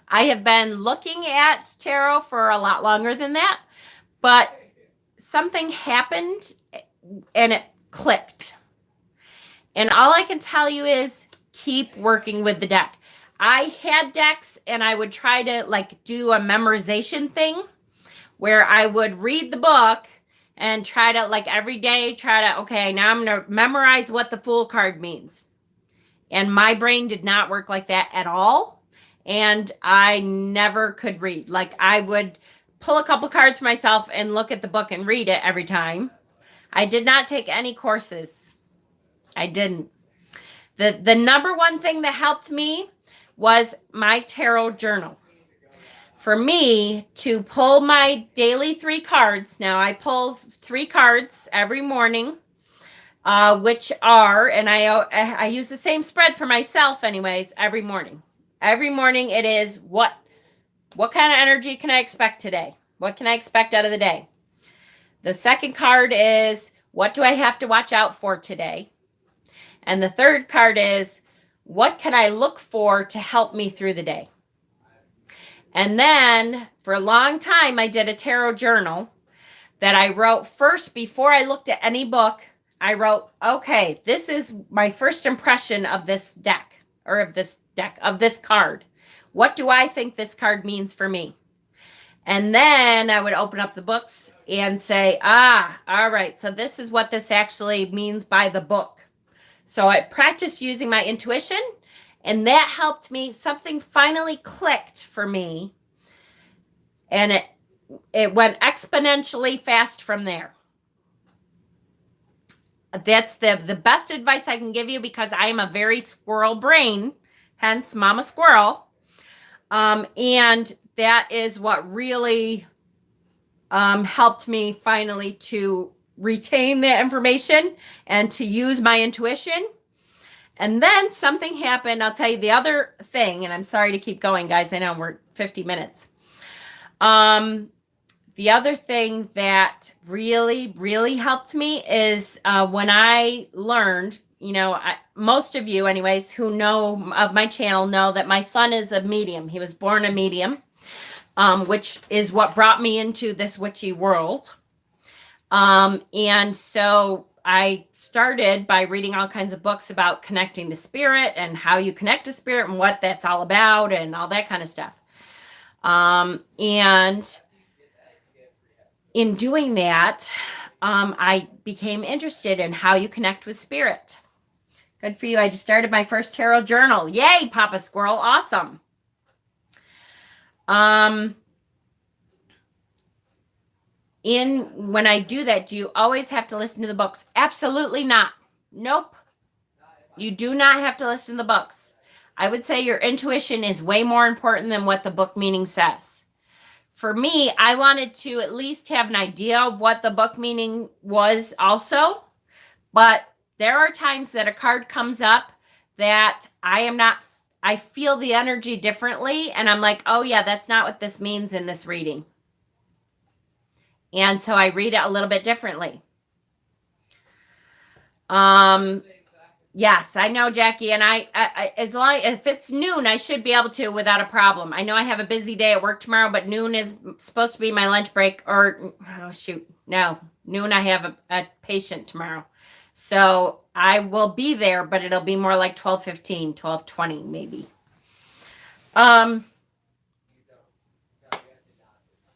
I have been looking at tarot for a lot longer than that, but something happened and it clicked. And all I can tell you is keep working with the deck. I had decks and I would try to do a memorization thing where I would read the book and try to every day okay, now I'm going to memorize what the Fool card means. And my brain did not work like that at all. And I never could read. I would pull a couple cards for myself and look at the book and read it every time. I did not take any courses. I didn't. The number one thing that helped me was my tarot journal. For me to pull my daily 3 cards, now I pull 3 cards every morning, which are, and I use the same spread for myself anyways, every morning. Every morning it is, what kind of energy can I expect today? What can I expect out of the day? The second card is, what do I have to watch out for today? And the third card is, what can I look for to help me through the day? And then for a long time, I did a tarot journal that I wrote first before I looked at any book. I wrote, okay, this is my first impression of this deck, or of this card. What do I think this card means for me? And then I would open up the books and say, all right, so this is what this actually means by the book. So I practiced using my intuition, and that helped me. Something finally clicked for me, and it went exponentially fast from there. That's the best advice I can give you, because I am a very squirrel brain, hence Mama Squirrel. And that is what really helped me finally to retain that information and to use my intuition. And then something happened. I'll tell you the other thing, and I'm sorry to keep going, guys. I know we're 50 minutes. The other thing that really, really helped me is when I learned, most of you anyways, who know of my channel know that my son is a medium. He was born a medium, which is what brought me into this witchy world. And so I started by reading all kinds of books about connecting to spirit and how you connect to spirit and what that's all about and all that kind of stuff. And in doing that, I became interested in how you connect with spirit. Good for you. I just started my first tarot journal. Yay, Papa Squirrel. Awesome. When I do that, do you always have to listen to the books? Absolutely not. Nope. You do not have to listen to the books. I would say your intuition is way more important than what the book meaning says. For me, I wanted to at least have an idea of what the book meaning was also. But there are times that a card comes up that I feel the energy differently. And I'm like, oh yeah, that's not what this means in this reading. And so I read it a little bit differently. Yes, I know, Jackie. And I as long if it's noon, I should be able to without a problem. I know I have a busy day at work tomorrow, but noon is supposed to be my lunch break. Or oh shoot, no, noon I have a patient tomorrow, so I will be there, but it'll be more like 12:15, 12:20 maybe.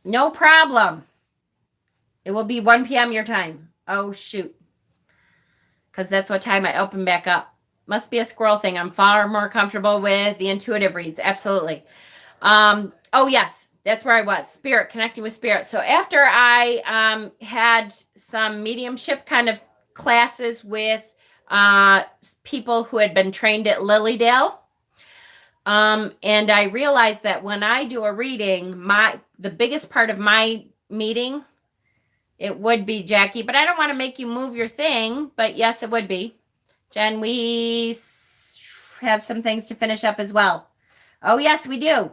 No problem. It will be 1 p.m. your time. Oh shoot. Because that's what time I open back up. Must be a squirrel thing. I'm far more comfortable with the intuitive reads. Absolutely. Oh, yes. That's where I was. Spirit, connecting with spirit. So after I had some mediumship kind of classes with people who had been trained at Lilydale, and I realized that when I do a reading, the biggest part of my meeting, it would be, Jackie, but I don't want to make you move your thing. But yes, it would be. Jen, we have some things to finish up as well. Oh, yes, we do.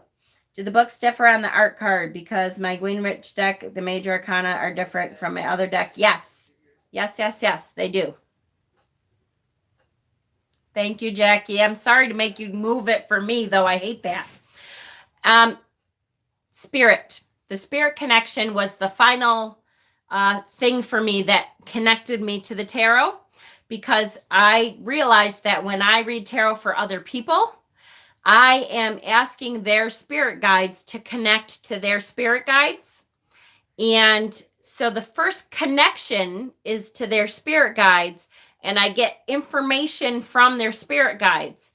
Do the books differ on the art card? Because my Greenwich deck, the major arcana, are different from my other deck. Yes. Yes, yes, yes, they do. Thank you, Jackie. I'm sorry to make you move it for me, though. I hate that. Spirit. The spirit connection was the final thing for me that connected me to the tarot, because I realized that when I read tarot for other people, I am asking their spirit guides to connect to their spirit guides. And so the first connection is to their spirit guides, and I get information from their spirit guides.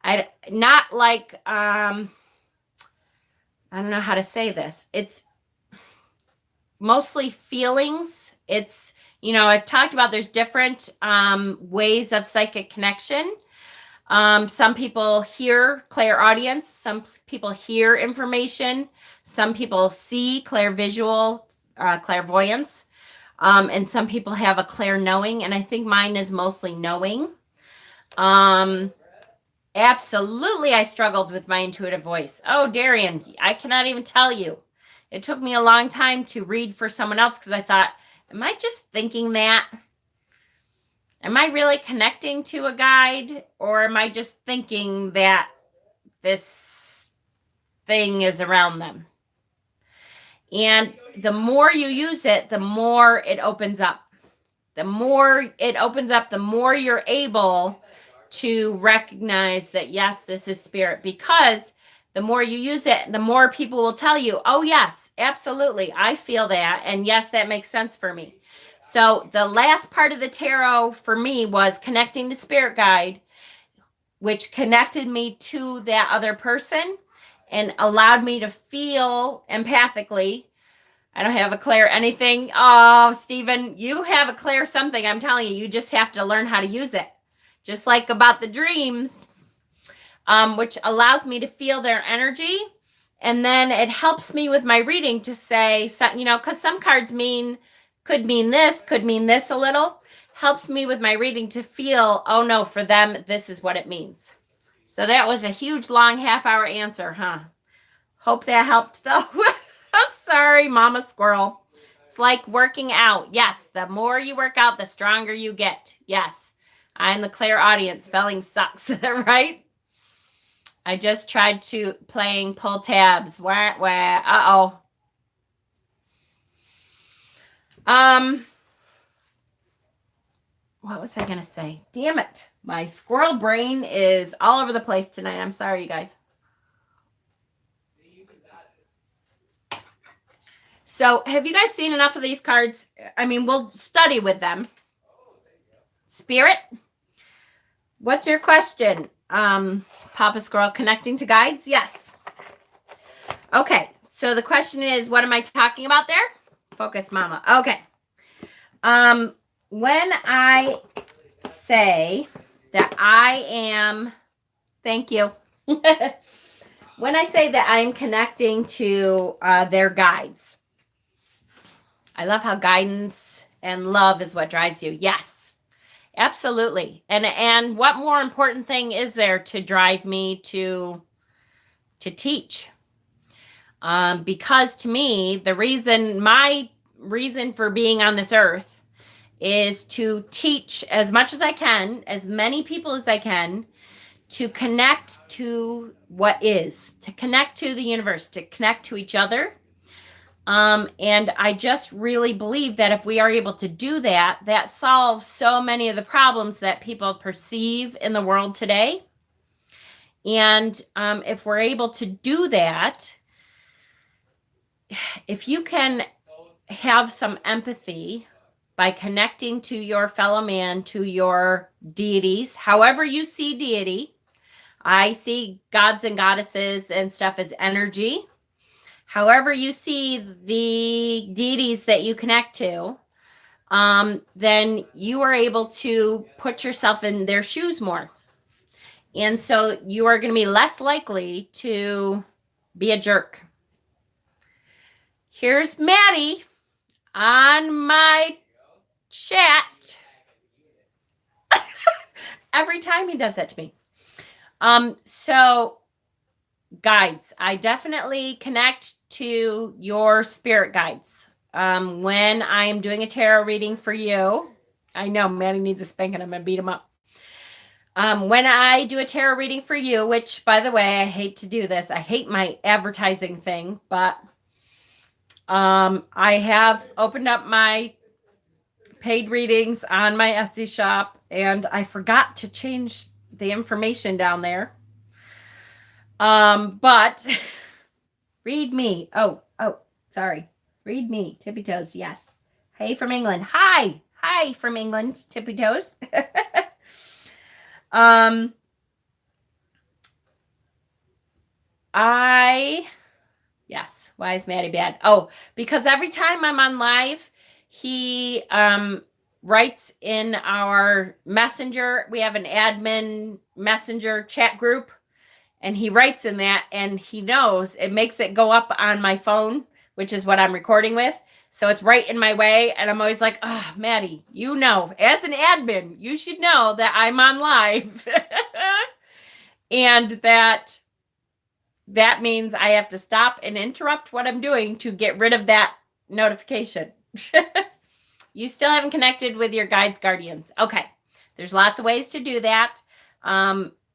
I not like I don't know how to say this. It's mostly feelings. It's, I've talked about there's different ways of psychic connection. Some people hear clairaudience. Some people hear information. Some people see clairvisual, clairvoyance. And some people have a clairknowing. And I think mine is mostly knowing. Absolutely, I struggled with my intuitive voice. Oh, Darian, I cannot even tell you. It took me a long time to read for someone else because I thought, am I just thinking that? Am I really connecting to a guide? Or am I just thinking that this thing is around them? And the more you use it, the more it opens up. The more it opens up, the more you're able to recognize that, yes, this is spirit. Because the more you use it, the more people will tell you, oh, yes, absolutely, I feel that. And yes, that makes sense for me. So the last part of the tarot for me was connecting to spirit guide, which connected me to that other person and allowed me to feel empathically. I don't have a clair anything. Oh, Stephen, you have a clair something. I'm telling you, you just have to learn how to use it. Just like about the dreams. Which allows me to feel their energy. And then it helps me with my reading to say, because some cards could mean this a little. Helps me with my reading to feel, oh no, for them, this is what it means. So that was a huge, long half-hour answer, huh? Hope that helped, though. Sorry, Mama Squirrel. It's like working out. Yes, the more you work out, the stronger you get. Yes, I'm the clairaudience. Spelling sucks, right? I just tried playing pull tabs. Wah, wah. Uh-oh. What was I going to say? Damn it. My squirrel brain is all over the place tonight. I'm sorry, you guys. So have you guys seen enough of these cards? I mean, we'll study with them. Spirit. What's your question? Papa Squirrel, connecting to guides? Yes. Okay. So the question is, what am I talking about there? Focus, mama. Okay. When I say that I am, thank you. When I say that I'm connecting to their guides, I love how guidance and love is what drives you. Yes, absolutely. And what more important thing is there to drive me to teach? Because to me, my reason for being on this earth is to teach as much as I can, as many people as I can, to connect to what is, to connect to the universe, to connect to each other. And I just really believe that if we are able to do that, that solves so many of the problems that people perceive in the world today. And if we're able to do that, if you can have some empathy by connecting to your fellow man, to your deities, however you see deity. I see gods and goddesses and stuff as energy. However you see the deities that you connect to, then you are able to put yourself in their shoes more. And so you are going to be less likely to be a jerk. Here's Maddie on my chat. Every time he does that to me. So guides, I definitely connect to your spirit guides. When I am doing a tarot reading for you, I know Maddie needs a spanking. I'm going to beat him up. When I do a tarot reading for you, which by the way, I hate to do this. I hate my advertising thing, but I have opened up my paid readings on my Etsy shop, and I forgot to change the information down there. But read me. Oh, sorry. Read me. Tippy Toes. Yes. Hey from England. Hi from England. Tippy Toes. Yes. Why is Maddie bad? Oh, because every time I'm on live, he writes in our messenger. We have an admin messenger chat group, and he writes in that, and he knows it makes it go up on my phone, which is what I'm recording with. So it's right in my way, and I'm always like, oh, Maddie, you know, as an admin, you should know that I'm on live. And that means I have to stop and interrupt what I'm doing to get rid of that notification. You still haven't connected with your guides, guardians. Okay. There's lots of ways to do that.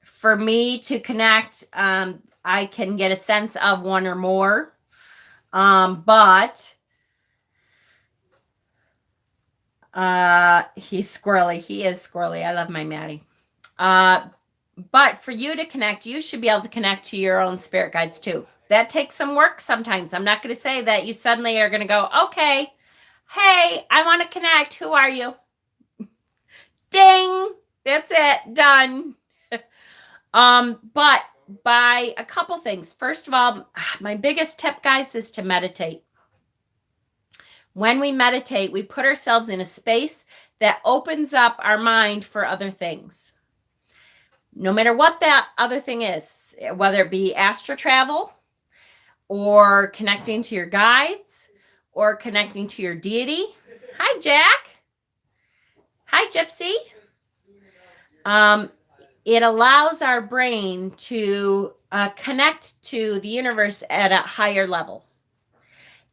For me to connect, I can get a sense of one or more. But he's squirrely. He is squirrely. I love my Maddie. But for you to connect, you should be able to connect to your own spirit guides too. That takes some work sometimes. I'm not going to say that you suddenly are going to go, okay, hey, I want to connect. Who are you? Ding. That's it. Done. But by a couple things. First of all, my biggest tip, guys, is to meditate. When we meditate, we put ourselves in a space that opens up our mind for other things. No matter what that other thing is, whether it be astral travel or connecting to your guides or connecting to your deity. Hi, Jack. Hi, Gypsy. It allows our brain to connect to the universe at a higher level.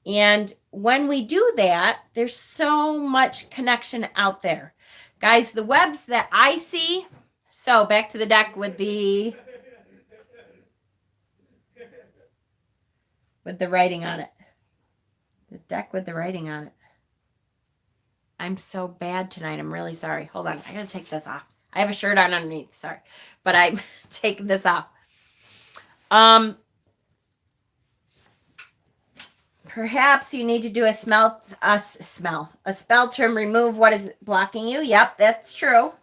And when we do that, there's so much connection out there. Guys, the webs that I see, so back to the deck with the writing on it. The deck with the writing on it. I'm so bad tonight. I'm really sorry. Hold on. I got to take this off. I have a shirt on underneath. Sorry. But I'm taking this off. Perhaps you need to do a spell to remove what is blocking you. Yep, that's true.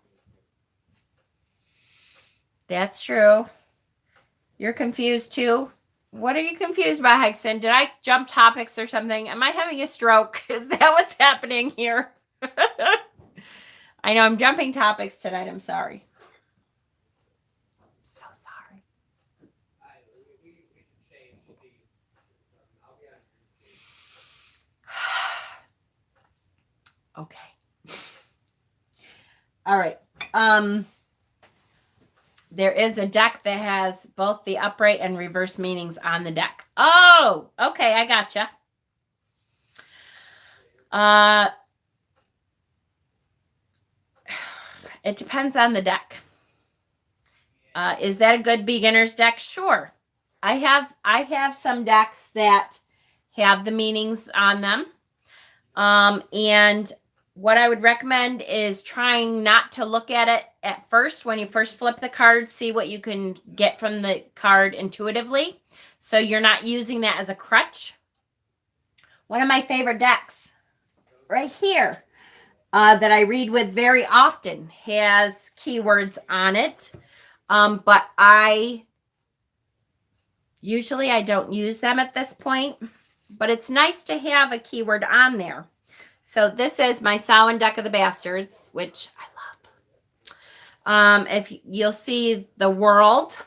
That's true. You're confused too. What are you confused about, Hexen? Did I jump topics or something? Am I having a stroke? Is that what's happening here? I know I'm jumping topics tonight. I'm sorry. So sorry. Okay. All right. There is a deck that has both the upright and reverse meanings on the deck. Oh, okay, I gotcha. It depends on the deck. Is that a good beginner's deck? Sure. I have some decks that have the meanings on them. And what I would recommend is trying not to look at it at first. When you first flip the card, see what you can get from the card intuitively. So you're not using that as a crutch. One of my favorite decks right here that I read with very often has keywords on it. But I don't use them at this point, but it's nice to have a keyword on there. So this is my Samhain deck of the Bastards, which I love. If you'll see the world,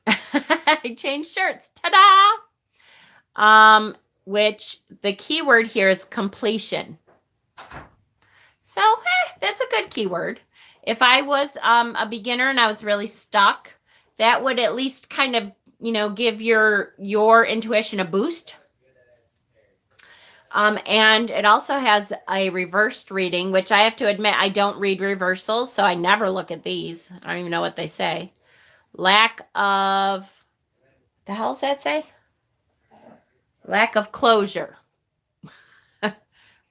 I changed shirts. Ta-da! Which the keyword here is completion. So that's a good keyword. If I was a beginner and I was really stuck, that would at least kind of, give your intuition a boost. And it also has a reversed reading, which I have to admit, I don't read reversals, so I never look at these. I don't even know what they say. Lack of, the hell does that say? Lack of closure.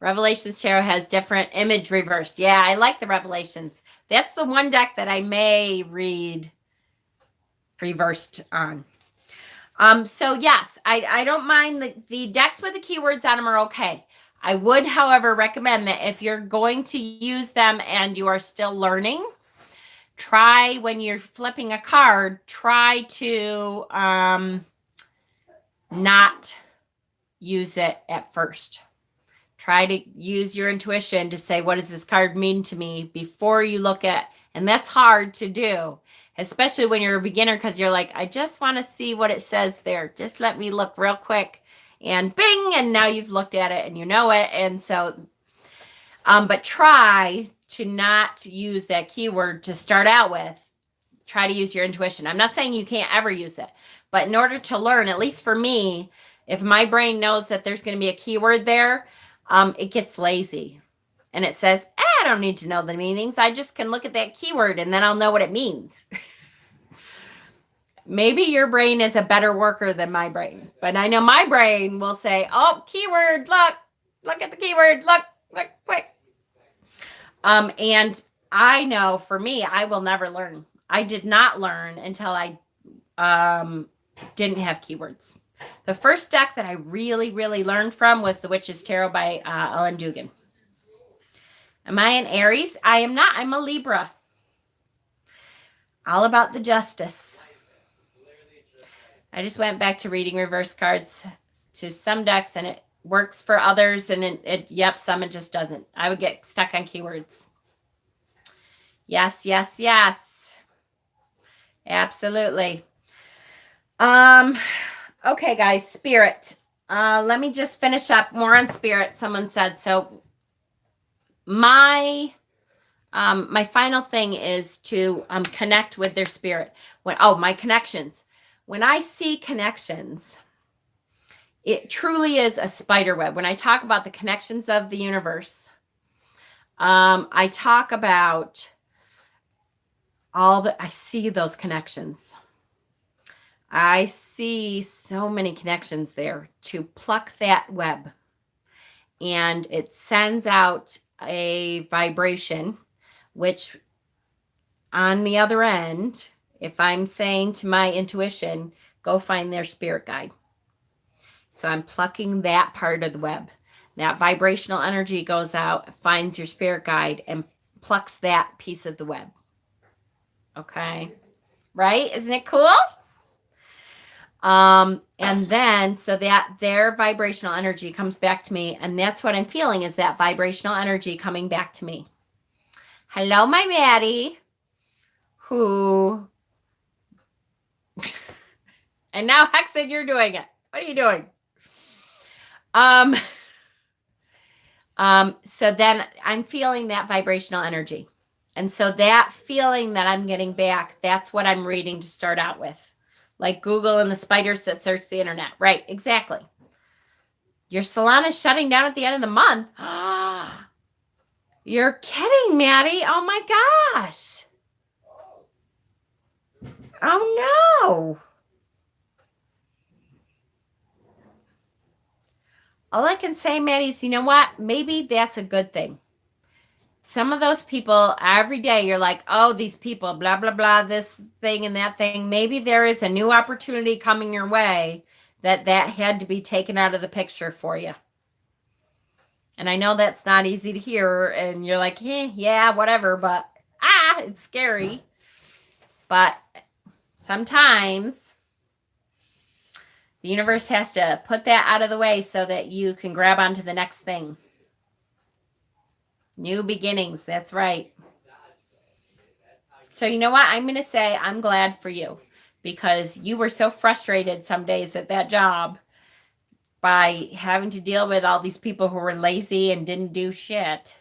Revelations Tarot has different image reversed. Yeah, I like the Revelations. That's the one deck that I may read reversed on. So yes, I don't mind the decks with the keywords on them are okay. I would, however, recommend that if you're going to use them and you are still learning, try when you're flipping a card, try to not use it at first. Try to use your intuition to say, what does this card mean to me before you look at, and that's hard to do, especially when you're a beginner, because you're like, I just want to see what it says there. Just let me look real quick, and bing, and now you've looked at it and you know it. And so, but try to not use that keyword to start out with. Try to use your intuition. I'm not saying you can't ever use it, but in order to learn, at least for me, if my brain knows that there's going to be a keyword there, it gets lazy and it says, I don't need to know the meanings. I just can look at that keyword and then I'll know what it means. Maybe your brain is a better worker than my brain, but I know my brain will say, oh, keyword, look at the keyword, look quick. And I know for me, I will never learn. I did not learn until I didn't have keywords. The first deck that I really, really learned from was The Witch's Tarot by Ellen Dugan. Am I an Aries? I am not. I'm a Libra. All about the justice. I just went back to reading reverse cards to some decks, and it works for others, and some it just doesn't. I would get stuck on keywords. Yes, yes, yes. Absolutely. Okay, guys, spirit. Let me just finish up more on spirit. Someone said, so my final thing is to connect with their spirit. My connections. When I see connections, it truly is a spider web. When I talk about the connections of the universe, I talk about I see those connections. I see so many connections there to pluck that web, and it sends out a vibration, which on the other end, if I'm saying to my intuition, go find their spirit guide. So I'm plucking that part of the web. That vibrational energy goes out, finds your spirit guide, and plucks that piece of the web. Okay. Right? Isn't it cool? And then so that their vibrational energy comes back to me, and that's what I'm feeling is that vibrational energy coming back to me. Hello, my Maddie, who and now Hexen, you're doing it. What are you doing? So then I'm feeling that vibrational energy. And so that feeling that I'm getting back, that's what I'm reading to start out with. Like Google and the spiders that search the internet. Right, exactly. Your salon is shutting down at the end of the month. You're kidding, Maddie. Oh my gosh. Oh no. All I can say, Maddie, is you know what? Maybe that's a good thing. Some of those people, every day you're like, oh, these people, blah, blah, blah, this thing and that thing. Maybe there is a new opportunity coming your way that had to be taken out of the picture for you. And I know that's not easy to hear. And you're like, yeah, whatever. But, it's scary. But sometimes the universe has to put that out of the way so that you can grab onto the next thing. New beginnings. That's right. So you know what? I'm going to say I'm glad for you because you were so frustrated some days at that job by having to deal with all these people who were lazy and didn't do shit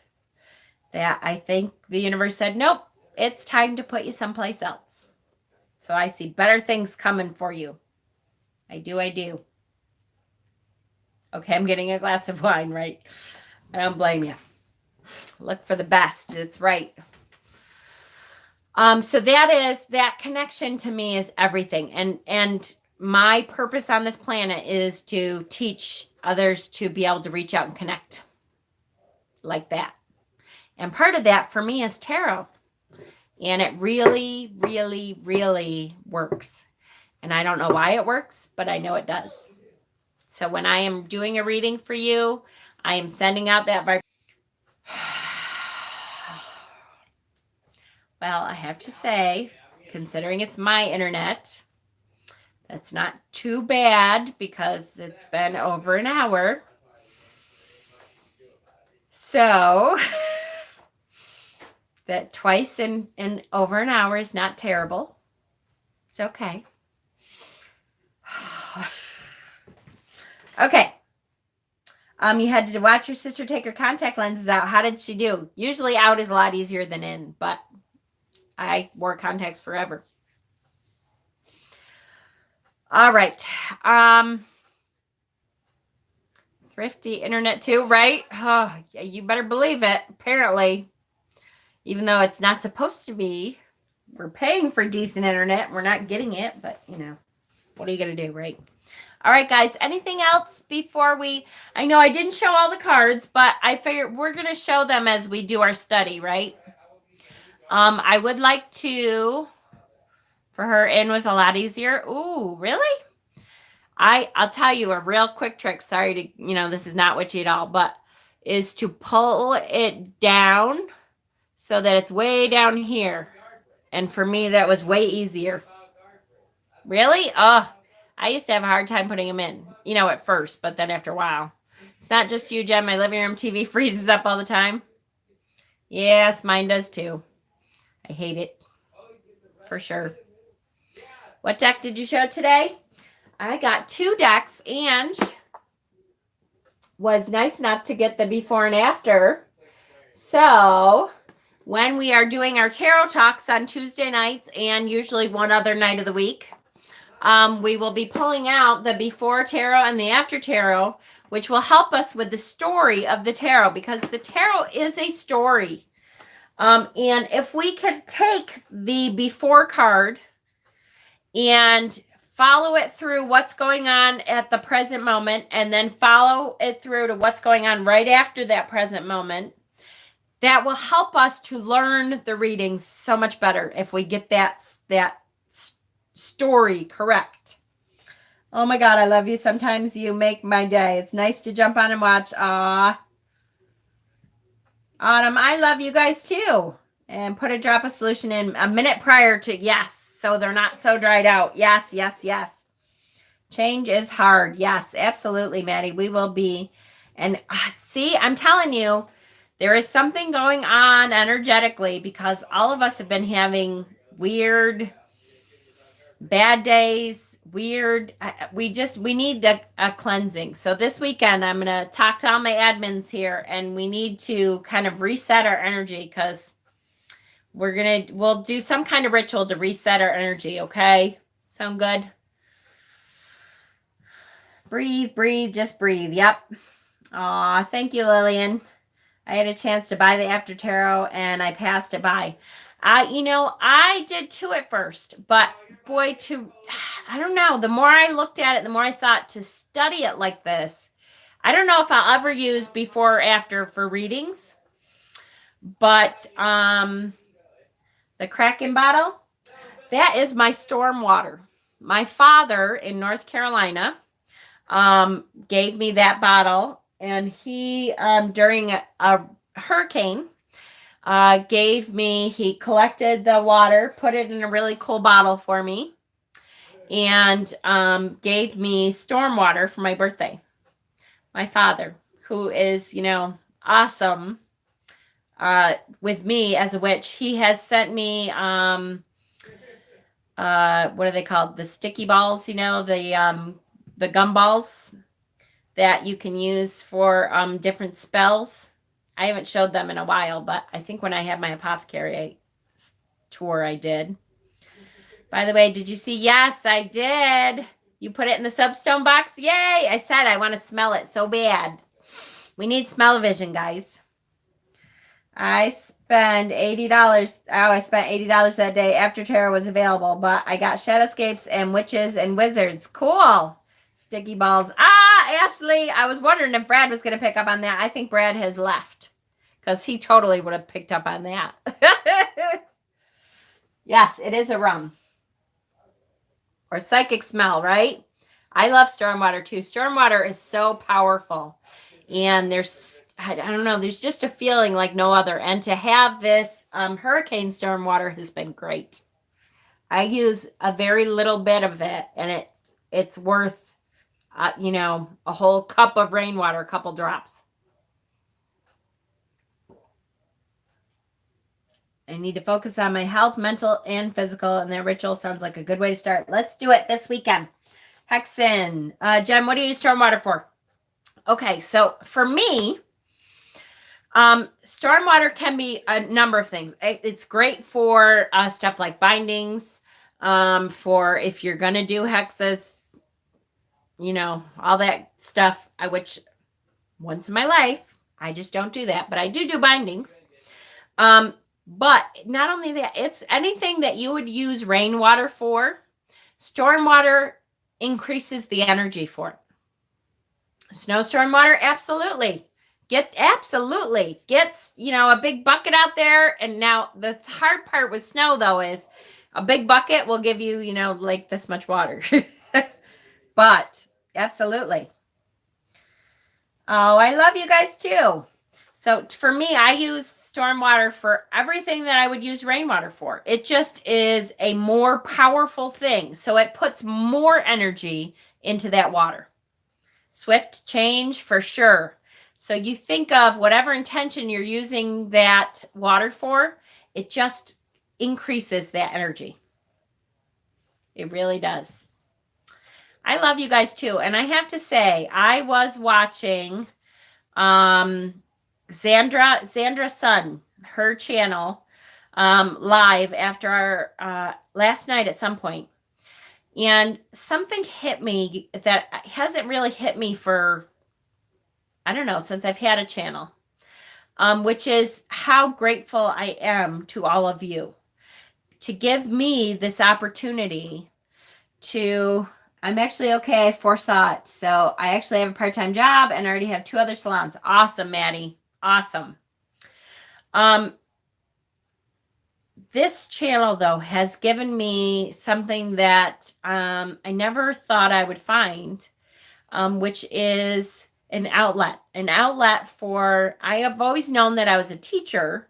that I think the universe said, nope, it's time to put you someplace else. So I see better things coming for you. I do. Okay, I'm getting a glass of wine, right? I don't blame you. Look for the best. It's right. So that connection to me is everything. And my purpose on this planet is to teach others to be able to reach out and connect like that. And part of that for me is tarot. And it really, really, really works. And I don't know why it works, but I know it does. So when I am doing a reading for you, I am sending out that vibration. Well, I have to say, considering it's my internet, that's not too bad because it's been over an hour. So that twice in over an hour is not terrible. It's okay. Okay. You had to watch your sister take her contact lenses out. How did she do? Usually out is a lot easier than in, but I wore contacts forever. All right. Thrifty internet too, right? Oh, you better believe it. Apparently, even though it's not supposed to be, we're paying for decent internet. We're not getting it, but what are you going to do, right? All right, guys, anything else before I know I didn't show all the cards, but I figured we're going to show them as we do our study, right? I would like to, for her, in was a lot easier. Ooh, really? I'll tell you a real quick trick. Sorry to, this is not witchy at all, but is to pull it down so that it's way down here. And for me, that was way easier. Really? Oh, I used to have a hard time putting them in, at first, but then after a while. It's not just you, Jen. My living room TV freezes up all the time. Yes, mine does too. I hate it. For sure. What deck did you show today? I got 2 decks and was nice enough to get the before and after. So when we are doing our tarot talks on Tuesday nights and usually one other night of the week, we will be pulling out the before tarot and the after tarot, which will help us with the story of the tarot because the tarot is a story. And if we could take the before card and follow it through what's going on at the present moment and then follow it through to what's going on right after that present moment, that will help us to learn the readings so much better if we get that story correct. Oh my God, I love you. Sometimes you make my day. It's nice to jump on and watch. Autumn, I love you guys too. And put a drop of solution in a minute prior to, yes, so they're not so dried out. Yes, yes, yes. Change is hard. Yes, absolutely, Maddie. We will be. And see, I'm telling you, there is something going on energetically because all of us have been having weird, bad days, weird. We need a cleansing. So this weekend, I'm going to talk to all my admins here and we need to kind of reset our energy because we'll do some kind of ritual to reset our energy. Okay. Sound good? Breathe, just breathe. Yep. Aw, thank you, Lillian. I had a chance to buy the After Tarot and I passed it by. I did too at first, but boy, I don't know. The more I looked at it, the more I thought to study it like this. I don't know if I'll ever use before or after for readings, but the Kraken bottle, that is my storm water. My father in North Carolina gave me that bottle, and he during a hurricane he collected the water, put it in a really cool bottle for me, and gave me storm water for my birthday. My father, who is awesome with me as a witch, he has sent me what are they called, the sticky balls, the gum balls that you can use for different spells. I haven't showed them in a while, but I think when I had my apothecary tour, I did. By the way, did you see? Yes, I did. You put it in the substone box? Yay! I said I want to smell it so bad. We need smell-o-vision, guys. I spent $80. Oh, I spent $80 that day after tarot was available, but I got Shadowscapes and Witches and Wizards. Cool. Sticky balls. Ashley, I was wondering if Brad was going to pick up on that. I think Brad has left because he totally would have picked up on that. Yes, it is a rum. Or psychic smell, right? I love stormwater too. Stormwater is so powerful. And I don't know, there's just a feeling like no other. And to have this hurricane stormwater has been great. I use a very little bit of it, and it's worth a whole cup of rainwater, a couple drops. I need to focus on my health, mental and physical, and that ritual sounds like a good way to start. Let's do it this weekend. Hexen. Jen, what do you use stormwater for? Okay, so for me, stormwater can be a number of things. It's great for stuff like bindings, for if you're going to do hexes, all that stuff, which once in my life, I just don't do that, but I do bindings. But not only that, it's anything that you would use rainwater for. Stormwater increases the energy for it. Snowstorm water, absolutely. Gets a big bucket out there. And now the hard part with snow, though, is a big bucket will give you, like this much water. But absolutely. Oh, I love you guys too. So for me, I use stormwater for everything that I would use rainwater for. It just is a more powerful thing. So it puts more energy into that water. Swift change for sure. So you think of whatever intention you're using that water for, it just increases that energy. It really does. I love you guys too. And I have to say, I was watching Xandra Sun, her channel, live after our last night at some point. And something hit me that hasn't really hit me for, I don't know, since I've had a channel, which is how grateful I am to all of you to give me this opportunity to, I'm actually okay. I foresaw it. So I actually have a part-time job and I already have 2 other salons. Awesome, Maddie. Awesome. This channel, though, has given me something that I never thought I would find, which is an outlet for, I have always known that I was a teacher,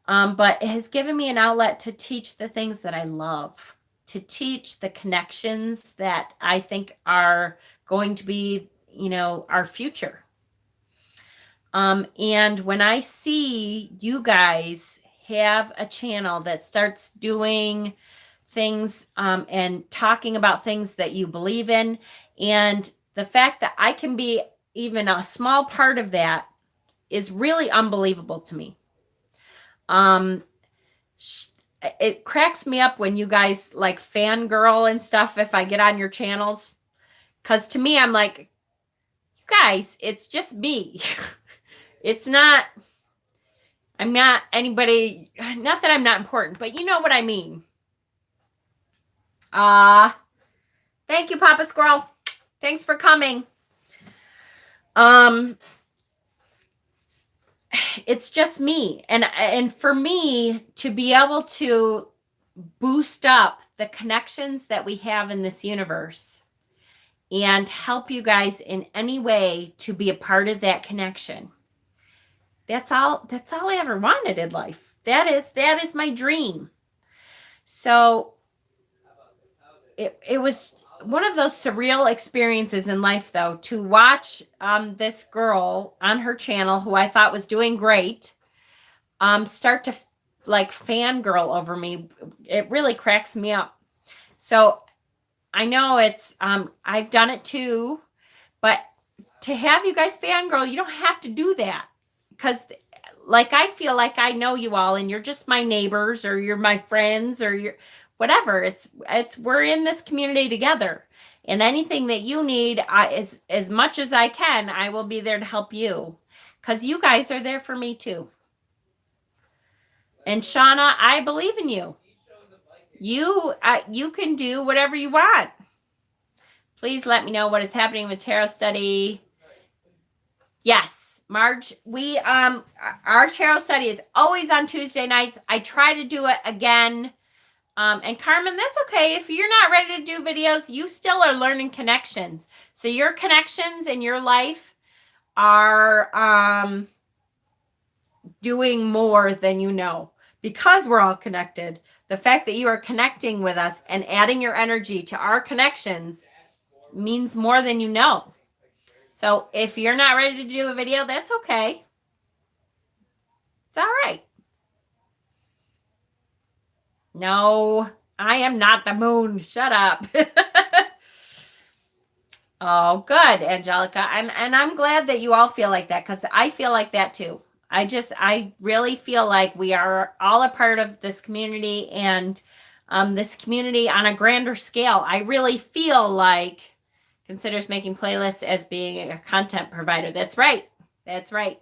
But it has given me an outlet to teach the things that I love, to teach the connections that I think are going to be, our future. And when I see you guys have a channel that starts doing things and talking about things that you believe in, and the fact that I can be even a small part of that is really unbelievable to me. It cracks me up when you guys like fangirl and stuff if I get on your channels, because to me, I'm like, you guys, it's just me. I'm not anybody, not that I'm not important, but you know what I mean. Thank you, Papa Squirrel. Thanks for coming. It's just me. And for me to be able to boost up the connections that we have in this universe and help you guys in any way to be a part of that connection. That's all I ever wanted in life. That is my dream. So it was one of those surreal experiences in life, though, to watch this girl on her channel who I thought was doing great start to like fangirl over me. It really cracks me up. So I know it's I've done it too, but to have you guys fangirl, you don't have to do that, because like I feel like I know you all and you're just my neighbors or you're my friends or you're whatever. It's we're in this community together, and anything that you need, as much as I can, I will be there to help you, because you guys are there for me too. And Shauna, I believe in you. You can do whatever you want. Please let me know what is happening with tarot study. Yes, Marge, we our tarot study is always on Tuesday nights. I try to do it again. And Carmen, that's okay. If you're not ready to do videos, you still are learning connections. So your connections in your life are doing more than you know, because we're all connected. The fact that you are connecting with us and adding your energy to our connections means more than you know. So if you're not ready to do a video, that's okay. It's all right. No, I am not the moon. Shut up. Oh, good, Angelica. And I'm glad that you all feel like that, because I feel like that too. I really feel like we are all a part of this community, and this community on a grander scale. I really feel like considers making playlists as being a content provider. That's right. That's right.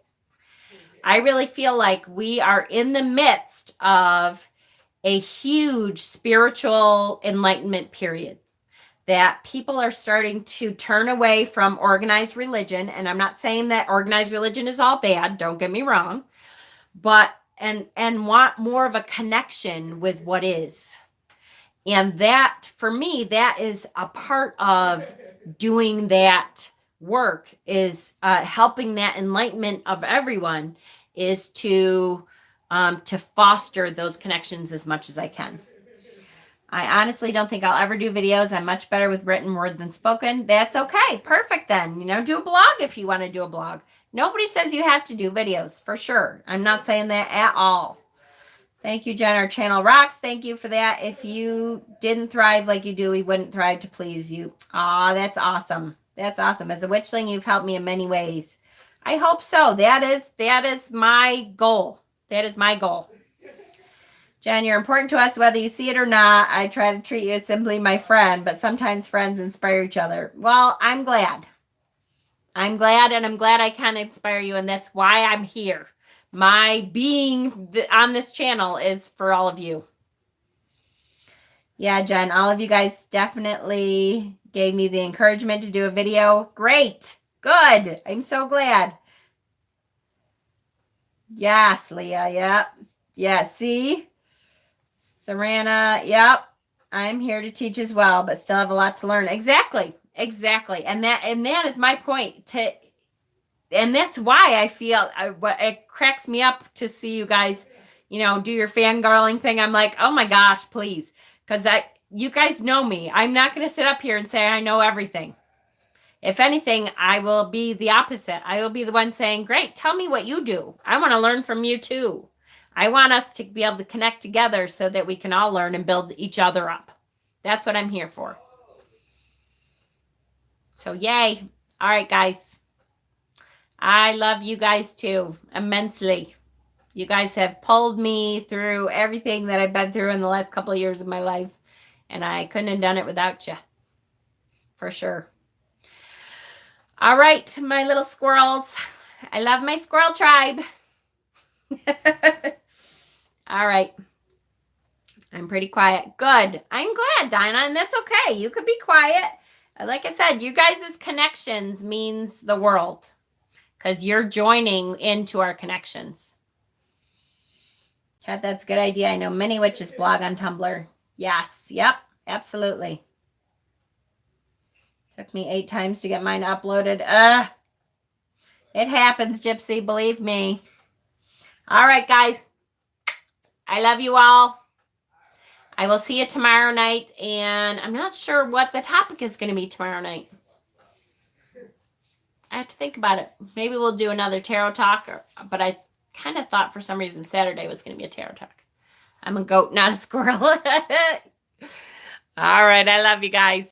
I really feel like we are in the midst of a huge spiritual enlightenment period, that people are starting to turn away from organized religion. And I'm not saying that organized religion is all bad, don't get me wrong, but and want more of a connection with what is. And that, for me, that is a part of doing that work, is helping that enlightenment of everyone, is to foster those connections as much as I can. I honestly don't think I'll ever do videos. I'm much better with written word than spoken. That's okay. Perfect then. Do a blog if you want to do a blog. Nobody says you have to do videos, for sure. I'm not saying that at all. Thank you, Jen. Our channel rocks. Thank you for that. If you didn't thrive like you do, we wouldn't thrive to please you. Aw, that's awesome. That's awesome. As a witchling, you've helped me in many ways. I hope so. That is my goal. That is my goal. Jen, you're important to us whether you see it or not. I try to treat you as simply my friend, but sometimes friends inspire each other. Well, I'm glad. I'm glad, and I'm glad I can inspire you, and that's why I'm here. My being on this channel is for all of you. Yeah, Jen, all of you guys definitely gave me the encouragement to do a video. Great. Good. I'm so glad. Yes, Leah. Yep. Yeah, see? Sarana, yep. I'm here to teach as well, but still have a lot to learn. Exactly. Exactly. And that is my point. And that's why I feel it cracks me up to see you guys you know, do your fangirling thing, I'm like, oh my gosh, please. Because you guys know me. I'm not going to sit up here and say I know everything. If anything, I will be the opposite. I will be the one saying, great, tell me what you do. I want to learn from you too. I want us to be able to connect together so that we can all learn and build each other up. That's what I'm here for. So yay. All right, guys. I love you guys too immensely. You guys have pulled me through everything that I've been through in the last couple of years of my life. And I couldn't have done it without you. For sure. All right, my little squirrels. I love my squirrel tribe. All right. I'm pretty quiet. Good. I'm glad, Dinah, and that's okay. You could be quiet. Like I said, you guys' connections means the world because you're joining into our connections. Kat, that's a good idea. I know many witches blog on Tumblr. Yes. Yep. Absolutely. Took me 8 times to get mine uploaded. It happens, Gypsy. Believe me. All right, guys. I love you all. I will see you tomorrow night, and I'm not sure what the topic is going to be tomorrow night. I have to think about it. Maybe we'll do another tarot talk, but I kind of thought for some reason Saturday was going to be a tarot talk. I'm a goat, not a squirrel. All right, I love you guys.